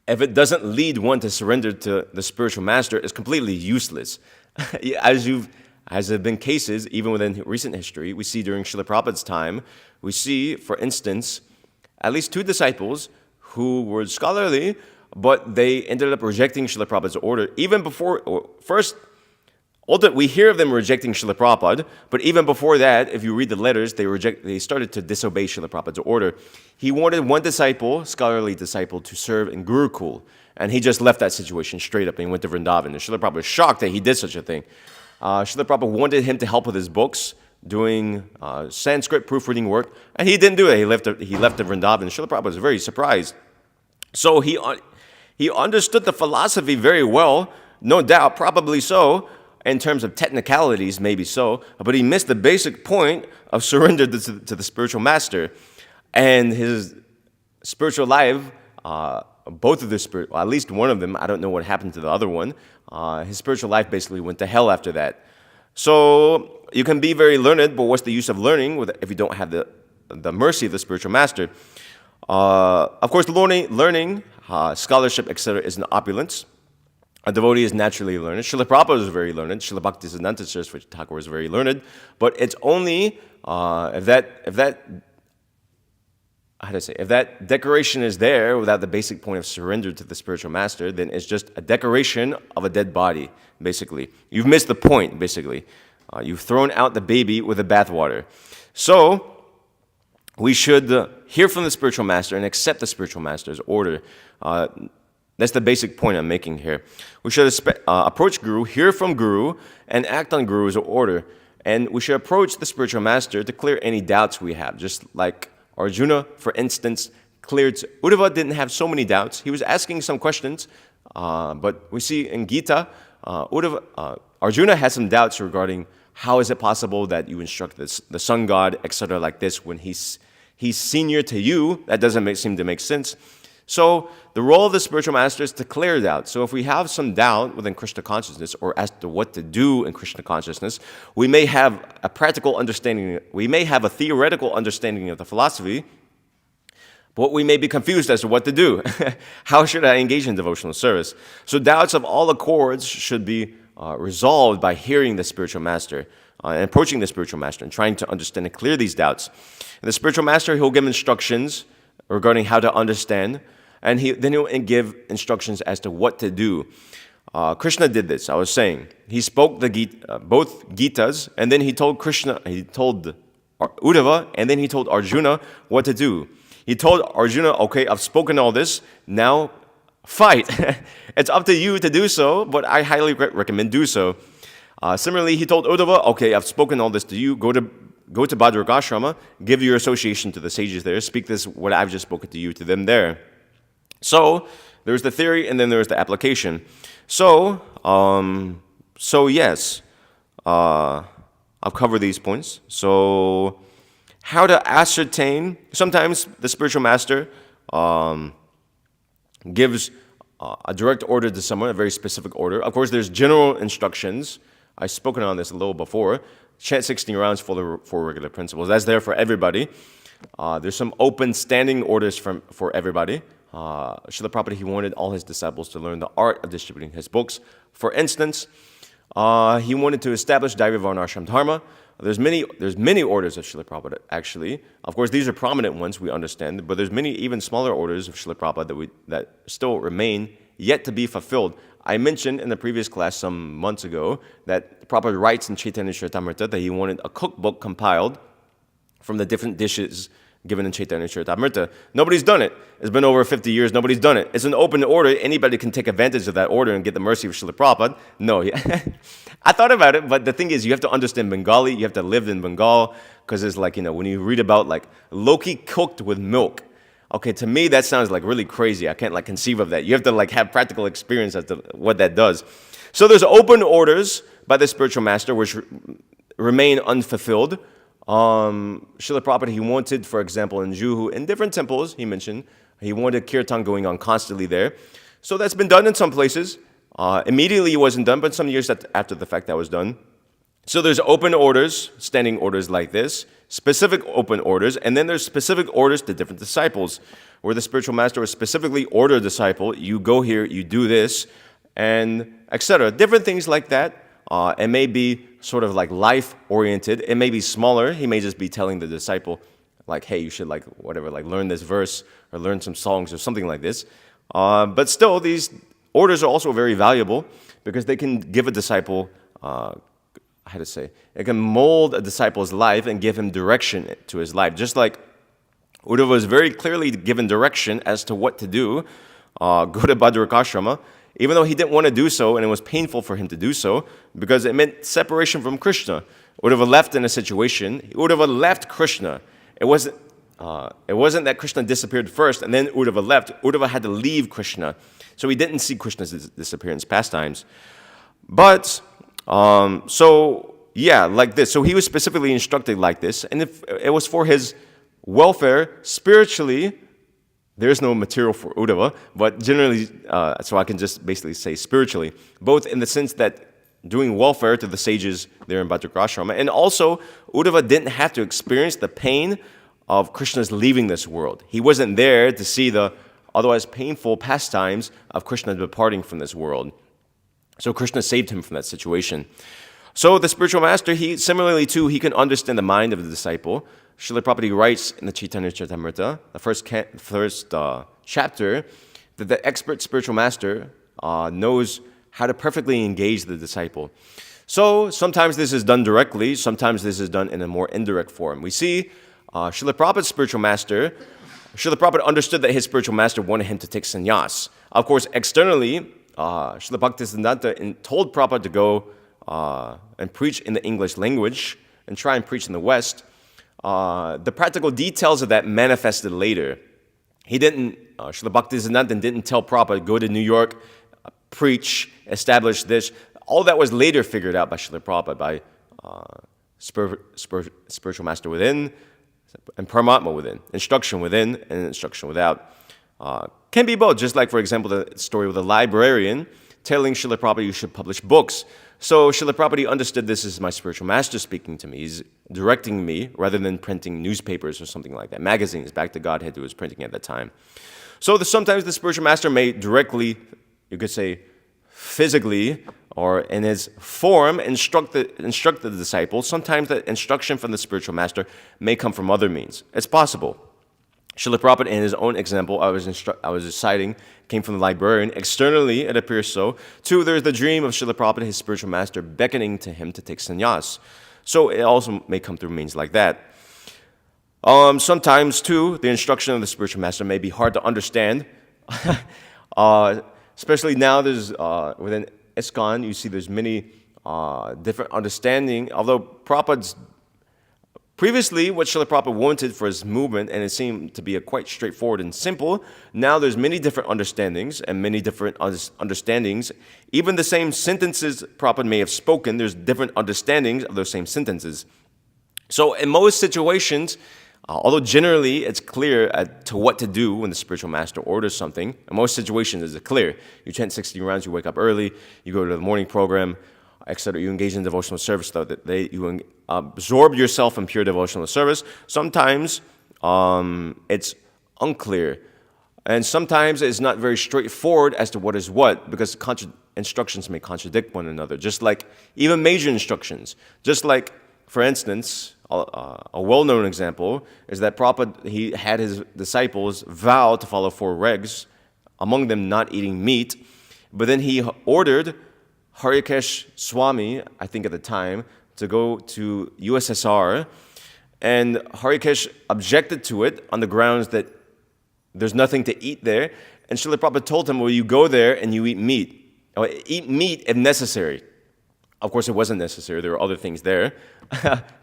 if it doesn't lead one to surrender to the spiritual master, is completely useless. As have been cases, even within recent history, we see during Srila Prabhupada's time, we see, for instance, at least 2 disciples who were scholarly, but they ended up rejecting Srila Prabhupada's order. Even before, we hear of them rejecting Srila Prabhupada, but even before that, if you read the letters, they started to disobey Srila Prabhupada's order. He wanted one disciple, scholarly disciple, to serve in Gurukul, and he just left that situation straight up and went to Vrindavan. And Srila Prabhupada was shocked that he did such a thing. Srila Prabhupada wanted him to help with his books, doing Sanskrit proofreading work, and he didn't do it. He left the Vrindavan. Srila Prabhupada was very surprised. So he understood the philosophy very well, no doubt, probably so, in terms of technicalities, maybe so, but he missed the basic point of surrender to the spiritual master. And his spiritual life, both of the at least one of them, I don't know what happened to the other one, his spiritual life basically went to hell after that. So you can be very learned, but what's the use of learning if you don't have the mercy of the spiritual master? Of course, learning, scholarship, etc., is an opulence. A devotee is naturally learned. Srila Prabhupada is very learned. Srila Bhaktisiddhanta Saraswati Thakur is very learned. But it's only if that decoration is there without the basic point of surrender to the spiritual master, then it's just a decoration of a dead body, basically. You've missed the point, basically. You've thrown out the baby with the bathwater. So we should hear from the spiritual master and accept the spiritual master's order. That's the basic point I'm making here. We should approach Guru, hear from Guru, and act on Guru's order. And we should approach the spiritual master to clear any doubts we have. Just like Arjuna, for instance, cleared. Uddhava didn't have so many doubts. He was asking some questions, but we see in Gita, Arjuna had some doubts regarding how is it possible that you instruct the sun god, etc., like this, when he's senior to you. That doesn't seem to make sense. So the role of the spiritual master is to clear doubt. So if we have some doubt within Krishna consciousness or as to what to do in Krishna consciousness, we may have a practical understanding, we may have a theoretical understanding of the philosophy, but we may be confused as to what to do. How should I engage in devotional service? So doubts of all accords should be resolved by hearing the spiritual master and approaching the spiritual master and trying to understand and clear these doubts. And the spiritual master, he'll give instructions regarding how to understand, and then he'll give instructions as to what to do. Krishna did this. I was saying he spoke both Gitas, and then he told Uddhava, and then he told Arjuna what to do. He told Arjuna, okay, I've spoken all this, now fight. It's up to you to do so, but I highly recommend do so. Similarly, he told Uddhava, okay, I've spoken all this to you, go to Bhadragashrama, give your association to the sages there, speak this, what I've just spoken to you, to them there. So, there's the theory, and then there's the application. So yes, I'll cover these points. So, how to ascertain, sometimes the spiritual master gives a direct order to someone, a very specific order. Of course, there's general instructions. I've spoken on this a little before. Chant 16 rounds for the 4 regular principles. That's there for everybody. There's some open standing orders for everybody. Srila Prabhupada, he wanted all his disciples to learn the art of distributing his books. For instance, he wanted to establish Daiva Varnashram Dharma. There's many orders of Srila Prabhupada, actually. Of course, these are prominent ones, we understand, but there's many even smaller orders of Srila Prabhupada that still remain yet to be fulfilled. I mentioned in the previous class some months ago that Prabhupada writes in Chaitanya Charitamrita that he wanted a cookbook compiled from the different dishes given in Chaitanya Charitamrita. Nobody's done it. It's been over 50 years. Nobody's done it. It's an open order. Anybody can take advantage of that order and get the mercy of Srila Prabhupada. No. I thought about it, but the thing is, you have to understand Bengali. You have to live in Bengal, because it's like, when you read about like Loki cooked with milk. Okay, to me, that sounds like really crazy. I can't conceive of that. You have to have practical experience as to what that does. So there's open orders by the spiritual master which remain unfulfilled. Srila Prabhupada, he wanted, for example, in Juhu, in different temples, he mentioned, he wanted kirtan going on constantly there. So that's been done in some places. Immediately it wasn't done, but some years after the fact that was done. So there's open orders, standing orders like this, specific open orders, and then there's specific orders to different disciples, where the spiritual master will specifically order a disciple, you go here, you do this, and etc. Different things like that. It may be sort of like life-oriented. It may be smaller. He may just be telling the disciple, like, hey, you should learn this verse or learn some songs or something like this. But still, these orders are also very valuable because they can give a disciple, it can mold a disciple's life and give him direction to his life. Just like Uddhava was very clearly given direction as to what to do, go to Bhadragashrama, even though he didn't want to do so, and it was painful for him to do so, because it meant separation from Krishna. Uddhava left in a situation. Uddhava left Krishna. It wasn't that Krishna disappeared first, and then Uddhava left. Uddhava had to leave Krishna. So he didn't see Krishna's disappearance pastimes. But, like this. So he was specifically instructed like this, and if it was for his welfare spiritually. There's no material for Uddhava, but generally, so I can just basically say spiritually, both in the sense that doing welfare to the sages there in Bhadragashrama, and also Uddhava didn't have to experience the pain of Krishna's leaving this world. He wasn't there to see the otherwise painful pastimes of Krishna departing from this world. So Krishna saved him from that situation. So the spiritual master, he similarly too, he can understand the mind of the disciple. Srila Prabhupada writes in the Chaitanya Charitamrita, the first chapter, that the expert spiritual master knows how to perfectly engage the disciple. So sometimes this is done directly, sometimes this is done in a more indirect form. We see Srila Prabhupada's spiritual master, Srila Prabhupada understood that his spiritual master wanted him to take sannyas. Of course, externally, Srila Bhaktisiddhanta told Prabhupada to go and preach in the English language and try and preach in the West. The practical details of that manifested later. Srila Bhaktisiddhanta didn't tell Prabhupada, go to New York, preach, establish this. All that was later figured out by Srila Prabhupada, by spiritual master within and Paramatma within, instruction within and instruction without. Can be both, just like, for example, the story of the librarian telling Srila Prabhupada you should publish books. So Srila Prabhupada understood this is my spiritual master speaking to me. He's directing me rather than printing newspapers or something like that. Magazines, Back to Godhead, who was printing at that time. So sometimes the spiritual master may directly, you could say, physically or in his form, instruct the disciples. Sometimes the instruction from the spiritual master may come from other means. It's possible. Srila Prabhupada, in his own example I was citing, came from the librarian. Externally, it appears so. 2, there's the dream of Srila Prabhupada, his spiritual master, beckoning to him to take sannyas. So it also may come through means like that. Sometimes, too, the instruction of the spiritual master may be hard to understand. Especially now, there's within ISKCON, you see there's many different understanding. Although Prabhupada's previously, what Srila Prabhupada wanted for his movement, and it seemed to be quite straightforward and simple, now there's many different understandings and many different understandings. Even the same sentences Prabhupada may have spoken, there's different understandings of those same sentences. So in most situations, although generally it's clear to what to do when the spiritual master orders something, in most situations it's clear. You chant 16 rounds, you wake up early, you go to the morning program, etc. You engage in devotional service, though, you absorb yourself in pure devotional service. Sometimes it's unclear, and sometimes it's not very straightforward as to what is what, because instructions may contradict one another, just like even major instructions. Just like, for instance, a well-known example is that Prabhupada, he had his disciples vow to follow 4 regs, among them not eating meat, but then he ordered Harikesh Swami, I think at the time, to go to USSR, and Harikesh objected to it on the grounds that there's nothing to eat there, and Srila Prabhupada told him, well, you go there and you eat meat. Eat meat if necessary. Of course, it wasn't necessary. There were other things there,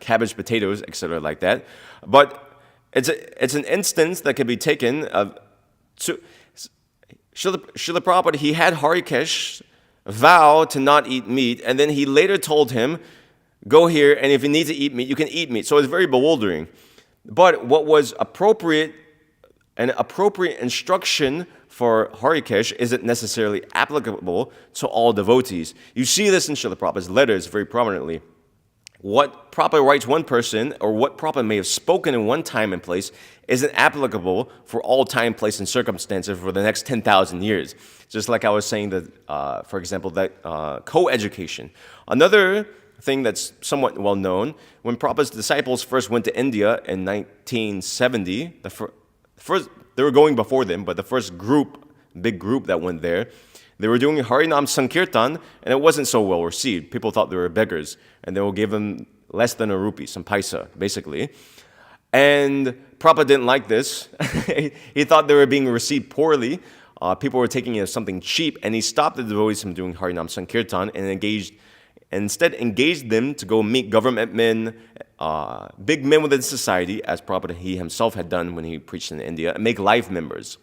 cabbage, potatoes, etc., like that. But it's an instance that can be taken of. So, Srila Prabhupada, he had Harikesh vow to not eat meat, and then he later told him, go here, and if you need to eat meat, you can eat meat. So it's very bewildering. But what was an appropriate instruction for Harikesh isn't necessarily applicable to all devotees. You see this in Srila Prabhupada's letters very prominently. What Prabhupada writes one person, or what Prabhupada may have spoken in one time and place, isn't applicable for all time, place, and circumstances for the next 10,000 years. Just like I was saying that, for example, that co-education. Another thing that's somewhat well known, when Prabhupada's disciples first went to India in 1970, they were going before them, but the first big group that went there, they were doing Harinam Sankirtan, and it wasn't so well received. People thought they were beggars, and they will give them less than a rupee, some paisa, basically. And Prabhupada didn't like this. He thought they were being received poorly. People were taking it as something cheap, and he stopped the devotees from doing Harinam Sankirtan and instead engaged them to go meet government men, big men within society, as Prabhupada he himself had done when he preached in India, and make life members.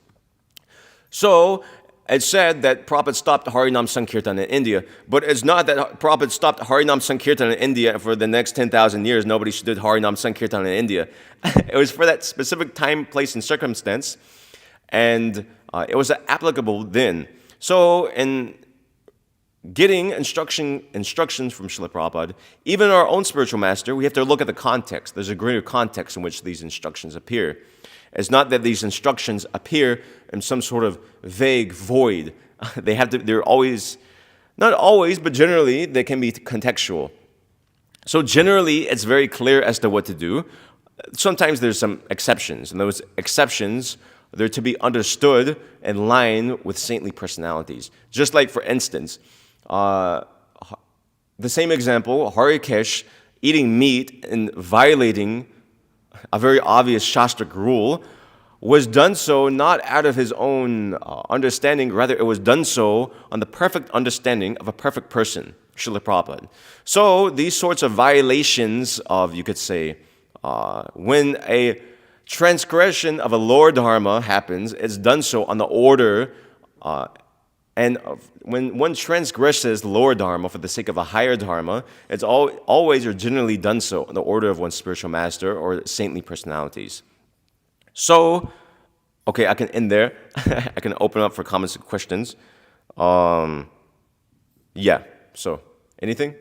So it's said that Prabhupada stopped Harinam Sankirtan in India, but it's not that Prabhupada stopped Harinam Sankirtan in India for the next 10,000 years. Nobody should do Harinam Sankirtan in India. It was for that specific time, place, and circumstance, and it was applicable then. So in getting instructions from Srila Prabhupada, even our own spiritual master, we have to look at the context. There's a greater context in which these instructions appear. It's not that these instructions appear in some sort of vague void. They're always, not always, but generally, they can be contextual. So generally, it's very clear as to what to do. Sometimes there's some exceptions, and those exceptions, they're to be understood in line with saintly personalities. Just like, for instance, the same example, Harikesh eating meat and violating a very obvious Shastric rule was done so not out of his own understanding, rather it was done so on the perfect understanding of a perfect person, Srila Prabhupada. So these sorts of violations of, you could say, when a transgression of a lower dharma happens, it's done so on the order, and when one transgresses the lower dharma for the sake of a higher dharma, it's always or generally done so in the order of one's spiritual master or saintly personalities. So, okay, I can end there. I can open up for comments and questions. Yeah, so, anything?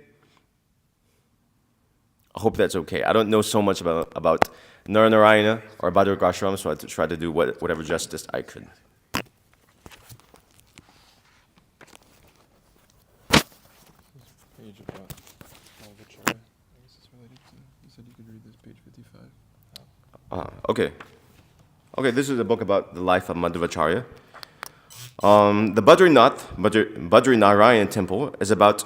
I hope that's okay. I don't know so much about Naranarayana or Bhadrak Ashram, so I try to do whatever justice I could. said you could read this, page 55. Okay. Okay, this is a book about the life of Madhvacharya. The Badrinarayan temple is about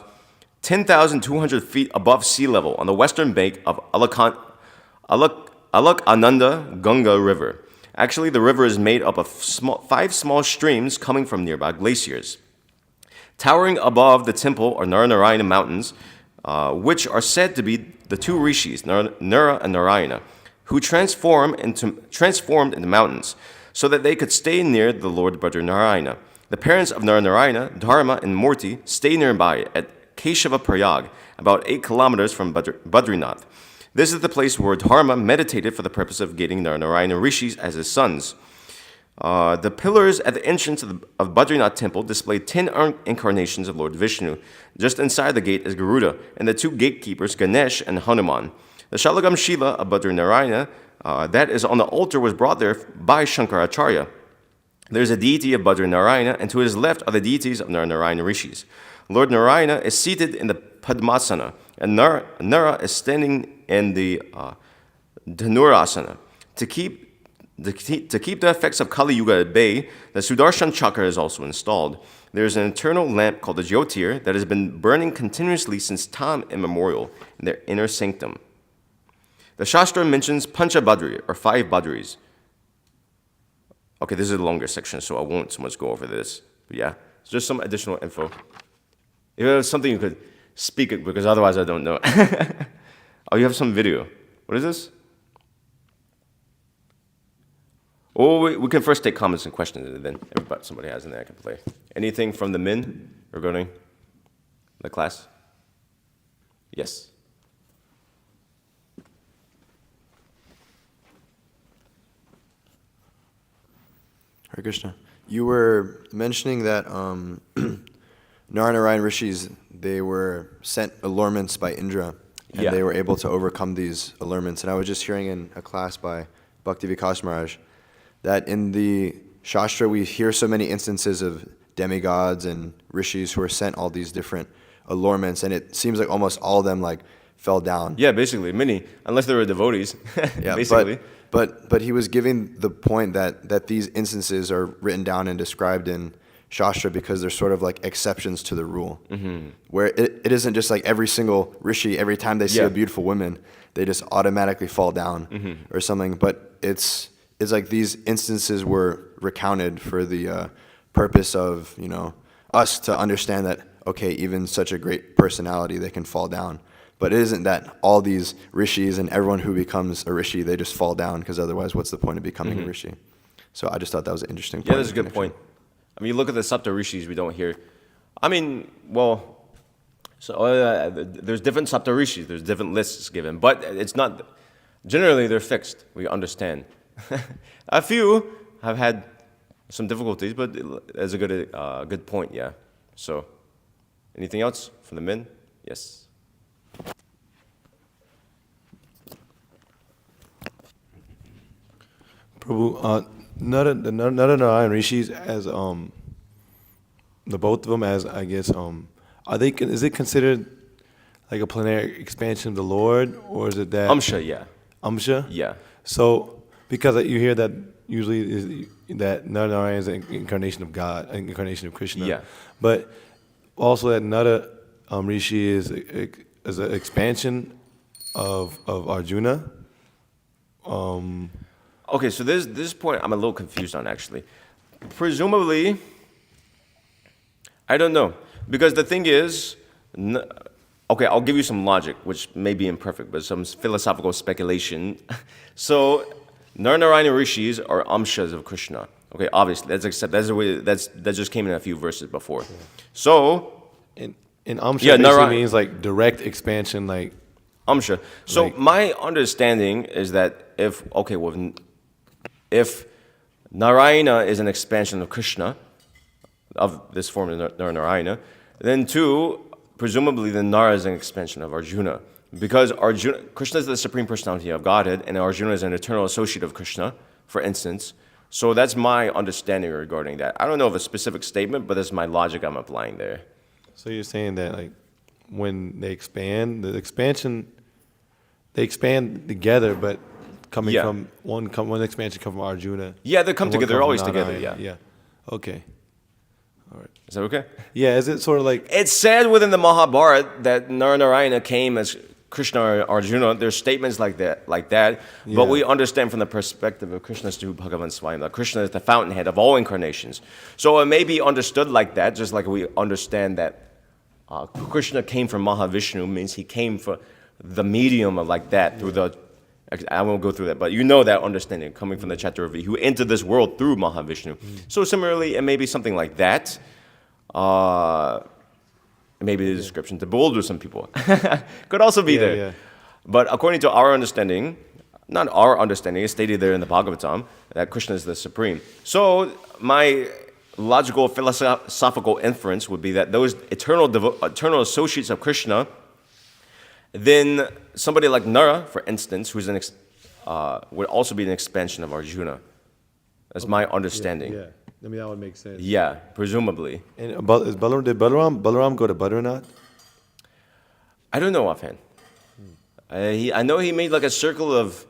10,200 feet above sea level on the western bank of Alakananda Ganga River. Actually, the river is made up of five small streams coming from nearby glaciers. Towering above the temple are Naranarayana mountains, which are said to be the two rishis, Nara and Narayana, who transformed into mountains so that they could stay near the Lord Badrinarayana. The parents of Naranarayana, Dharma and Murti, stay nearby at Keshava Prayag, about 8 kilometers from Badrinath. This is the place where Dharma meditated for the purpose of getting Naranarayana rishis as his sons. The pillars at the entrance of Badrinath temple display 10 incarnations of Lord Vishnu. Just inside the gate is Garuda, and the two gatekeepers, Ganesh and Hanuman. The Shalagam Shila of Badrinarayana that is on the altar was brought there by Shankaracharya. There is a deity of Badrinarayana, and to his left are the deities of Naranarayana rishis. Lord Narayana is seated in the Padmasana, and Nara is standing in the Dhanurasana. To keep the effects of Kali Yuga at bay, the Sudarshan Chakra is also installed. There is an eternal lamp called the Jyotir that has been burning continuously since time immemorial in their inner sanctum. The Shastra mentions Pancha Badri, or 5 Badris. Okay, this is a longer section, so I won't so much go over this. But yeah, it's just some additional info. If it was something you could speak it, because otherwise I don't know. Oh, you have some video. What is this? Oh, we can first take comments and questions, and then somebody has, and then I can play. Anything from the men regarding the class? Yes. Hare Krishna. You were mentioning that Naranarayan rishis, they were sent allurements by Indra, and they were able to overcome these allurements. And I was just hearing in a class by Bhakti Vikas Maharaj that in the Shastra we hear so many instances of demigods and rishis who are sent all these different allurements, and it seems like almost all of them fell down. Yeah, basically, many, unless they were devotees. Yeah, basically. But he was giving the point that these instances are written down and described in Shastra because they're sort of like exceptions to the rule, where it isn't just like every single rishi, every time they see a beautiful woman, they just automatically fall down or something. But it's like these instances were recounted for the purpose of, us to understand that, okay, even such a great personality, they can fall down. But it isn't that all these rishis and everyone who becomes a rishi, they just fall down, because otherwise what's the point of becoming a rishi? So I just thought that was an interesting point. Yeah, that's a good point. I mean, you look at the Sapta Rishis, we don't hear. I mean, well, so there's different Sapta Rishis, there's different lists given, but it's not, generally they're fixed, we understand. A few have had some difficulties, but it's a good point, yeah. So, anything else from the men? Yes. Prabhu, the Naranarayan rishis as the both of them as, I guess, is it considered like a plenary expansion of the Lord, or is it that Amsha? Yeah. Amsha? Yeah. So because you hear that usually is that Naranarayan is an incarnation of God, an incarnation of Krishna. Yeah. But also that Nara rishi is an expansion of Arjuna. Okay, so this point I'm a little confused on, actually. Presumably, I don't know. Because the thing is, okay, I'll give you some logic, which may be imperfect, but some philosophical speculation. So, Naranarayana rishis are amshas of Krishna. Okay, obviously, that just came in a few verses before. So, in amsha means like direct expansion, like amsha. So my understanding is that if Narayana is an expansion of Krishna, of this form of Narayana, then too, presumably the Nara is an expansion of Arjuna. Because Krishna is the Supreme Personality of Godhead, and Arjuna is an eternal associate of Krishna, for instance. So that's my understanding regarding that. I don't know of a specific statement, but that's my logic I'm applying there. So you're saying that like when they expand, the expansion they expand together, but coming Yeah. from one expansion come from Arjuna. Yeah, they come and one together, from always together, Narayana. yeah. Yeah. Okay. Is that okay? Yeah. Is it sort of like? It's said within the Mahabharata that Narayana came as Krishna or Arjuna. There's statements like that, but Yeah. we understand from the perspective of Krishna's to Bhagavan Swayam that Krishna is the fountainhead of all incarnations. So it may be understood like that, just like we understand that Krishna came from Mahavishnu means he came for the medium of like that through the. I won't go through that, but you know that understanding coming from the Chaturvi, who entered this world through Mahavishnu. So similarly, it may be something like that. Maybe the description to bewilder some people. Could also be there. Yeah. But according to our understanding, not our understanding, it's stated there in the Bhagavatam that Krishna is the supreme. So my logical philosophical inference would be that those eternal associates of Krishna, then somebody like Nara, for instance, who's would also be an expansion of Arjuna. That's my understanding. Yeah. I mean, that would make sense. Yeah, presumably. And did Balaram go to Badrinath? I don't know offhand. I know he made like a circle of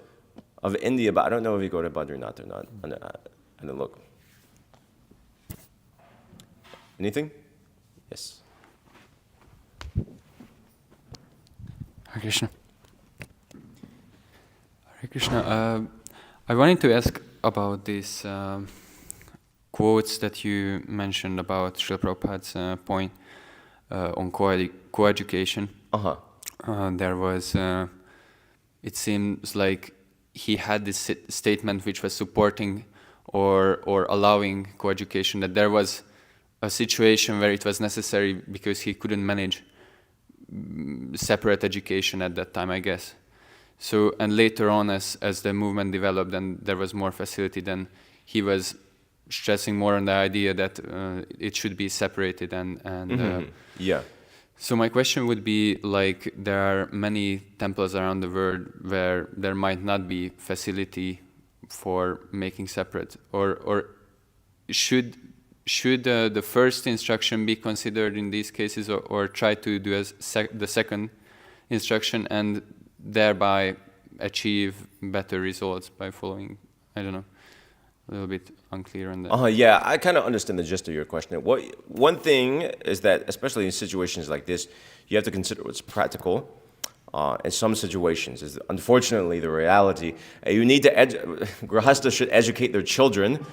India, but I don't know if he go to Badrinath or not. I didn't look. Anything? Yes. Hare Krishna. Hare Krishna. I wanted to ask about these quotes that you mentioned about Srila Prabhupada's point on co-education. Uh-huh. There was, it seems like he had this statement which was supporting or allowing co-education, that there was a situation where it was necessary because he couldn't manage separate education at that time, I guess. So, and later on, as the movement developed and there was more facility, then he was stressing more on the idea that it should be separated and Yeah. So my question would be, like, there are many temples around the world where there might not be facility for making separate, or should the first instruction be considered in these cases, or try to do as the second instruction and thereby achieve better results by following? I don't know, a little bit unclear on that. Yeah, I kind of understand the gist of your question. One thing is that, especially in situations like this, you have to consider what's practical. In some situations, is unfortunately the reality. You need to Grahastas should educate their children.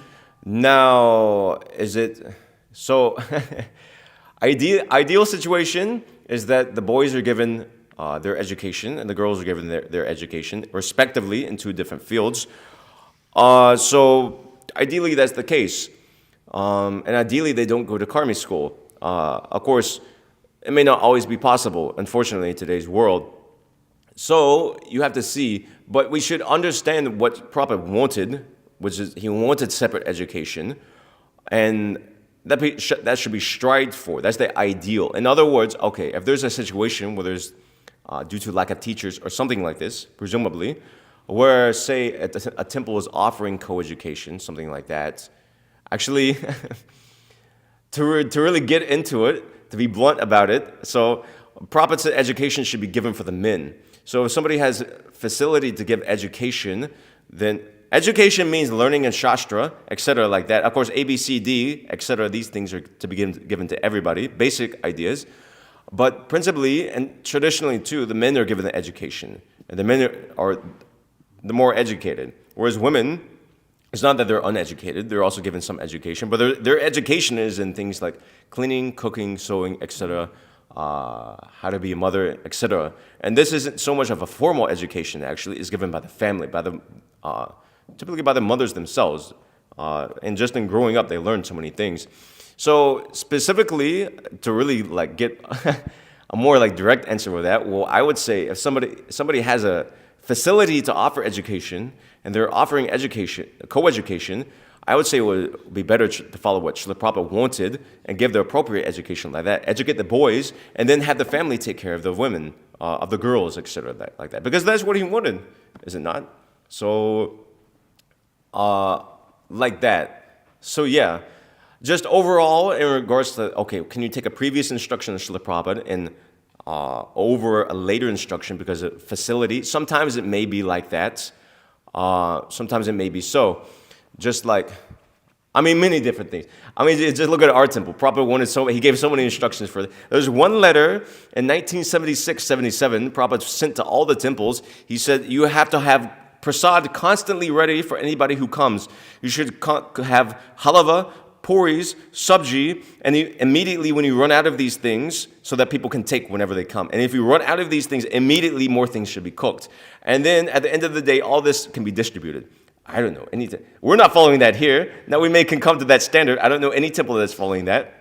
Now, is it so? Ideal situation is that the boys are given their education and the girls are given their education respectively in two different fields. So ideally that's the case, and ideally they don't go to Karmi school. Of course, it may not always be possible, unfortunately, in today's world. So you have to see, but we should understand what Prabhupada wanted, which is he wanted separate education, and that should be strived for. That's the ideal. In other words, okay, if there's a situation where there's, due to lack of teachers or something like this, presumably, where, say, a temple is offering co-education, something like that, actually, to really get into it, to be blunt about it, so Prabhupada said education should be given for the men. So if somebody has facility to give education, then education means learning in Shastra, etc., like that. Of course, A, B, C, D, etc., these things are to be given to everybody, basic ideas. But principally, and traditionally too, the men are given the education. And the men are the more educated. Whereas women, it's not that they're uneducated, they're also given some education, but their education is in things like cleaning, cooking, sewing, etc., how to be a mother, etc. And this isn't so much of a formal education, actually. It's given by the family, typically by the mothers themselves. And just in growing up, they learn so many things. So specifically, to really like get a more like direct answer with that, well, I would say if somebody has a facility to offer education, and they're offering education, co-education, I would say it would be better to follow what Srila Prabhupada wanted and give the appropriate education like that. Educate the boys, and then have the family take care of the women, of the girls, etc., like that. Because that's what he wanted, is it not? So, like that. So yeah, just overall in regards to, okay, can you take a previous instruction of Srila Prabhupada and over a later instruction because of facility. Sometimes it may be like that. Sometimes it may be so. Just like, many different things. Just look at our temple. Prabhupada wanted he gave so many instructions for it. There's one letter in 1976-77, Prabhupada sent to all the temples. He said, you have to have prasad constantly ready for anybody who comes. You should have halava, puris, sabji, and immediately when you run out of these things, so that people can take whenever they come. And if you run out of these things, immediately more things should be cooked. And then at the end of the day, all this can be distributed. I don't know anything. We're not following that here. Now we can come to that standard. I don't know any temple that's following that.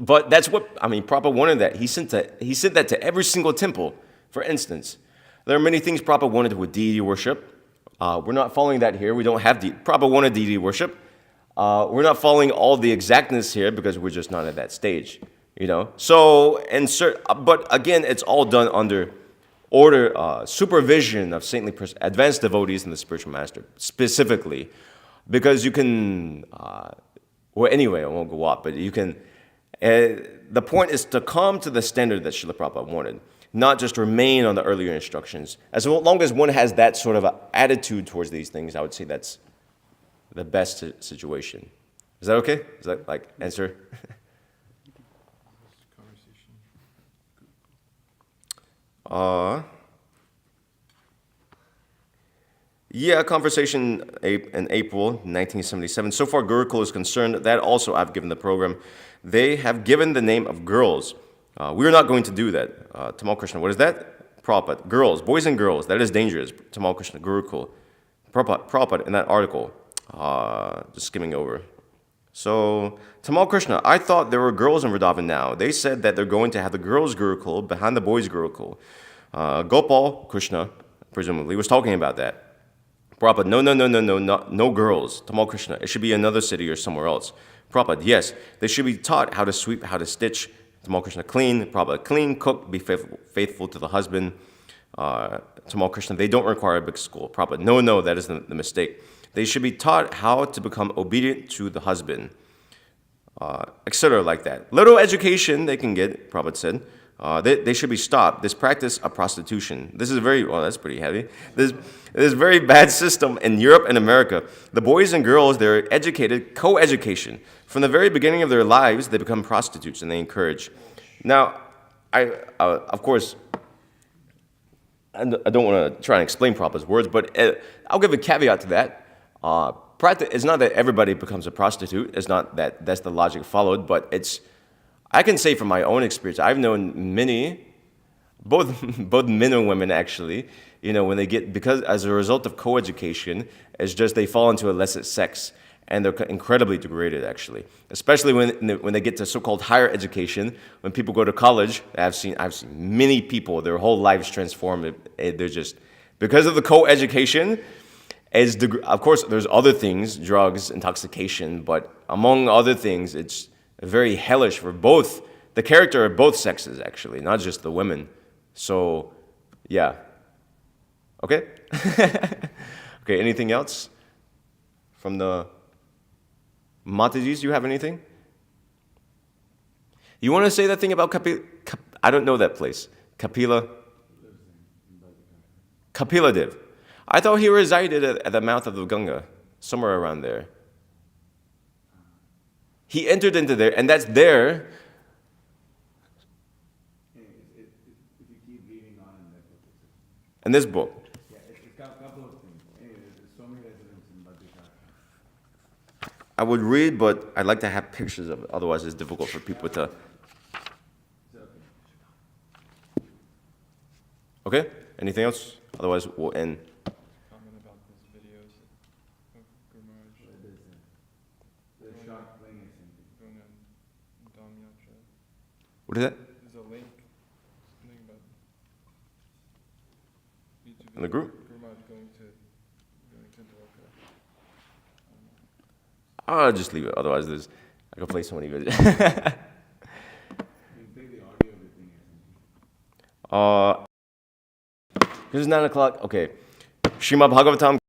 But that's what, Prabhupada wanted that. He sent that to every single temple, for instance. There are many things Prabhupada wanted with deity worship. We're not following that here. We don't have Prabhupada wanted deity worship. We're not following all the exactness here because we're just not at that stage, So, but again, it's all done under supervision of saintly advanced devotees and the spiritual master, specifically, because you can, anyway, I won't go up, but you can, the point is to come to the standard that Srila Prabhupada wanted, not just remain on the earlier instructions. As long as one has that sort of attitude towards these things, I would say that's the best situation. Is that okay? Is that answer? Conversation in April 1977. So far, Gurukul is concerned. That also I've given the program. They have given the name of girls. We're not going to do that. Tamal Krishna, what is that? Prabhupada. Girls, boys and girls. That is dangerous. Tamal Krishna, Gurukul. Prabhupada in that article. Just skimming over. So, Tamal Krishna, I thought there were girls in Vrindavan now. They said that they're going to have the girls' Gurukul behind the boys' Gurukul. Gopal Krishna, presumably, was talking about that. Prabhupada, no girls. Tamal Krishna, it should be another city or somewhere else. Prabhupada, yes, they should be taught how to sweep, how to stitch. Tamal Krishna, clean. Prabhupada, clean, cook, be faithful to the husband. Tamal Krishna, they don't require a big school. Prabhupada, no, that is the mistake. They should be taught how to become obedient to the husband, etc. like that. Little education they can get, Prabhupada said. They should be stopped. This practice of prostitution. This is that's pretty heavy. This very bad system in Europe and America. The boys and girls, they're educated, co-education. From the very beginning of their lives, they become prostitutes and they encourage. Now, of course, I don't want to try and explain Prabhupada's words, but I'll give a caveat to that. It's not that everybody becomes a prostitute. It's not that that's the logic followed, but I can say from my own experience, I've known many, both men and women actually, when they because as a result of co-education, it's just they fall into illicit sex and they're incredibly degraded actually. Especially when they get to so-called higher education, when people go to college, I've seen many people, their whole lives transformed. They're just, because of the co-education, of course, there's other things, drugs, intoxication, but among other things, it's very hellish for the character of both sexes, actually, not just the women. So, yeah. Okay? Okay, anything else? From the Matajis, do you have anything? You want to say that thing about I don't know that place. Kapila Dev. I thought he resided at the mouth of the Ganga, somewhere around there. He entered into there, and that's there. If you keep reading on in that book. In this book. Yeah, it's got a couple of things. Anyway, there's so many residents in Badrikar. I would read, but I'd like to have pictures of it. Otherwise, it's difficult for people to. Okay? Anything else? Otherwise, we'll end. Comment about those videos of Guru Maharaj going on Dham Yatra. What is that? There's a link. Something about YouTube In the group? Guru Maharaj going to Dwarka. I'll just leave it. Otherwise, I can play so many videos. You play the audio of the thing or something. This is 9 o'clock. Okay. Srimad Bhagavatam.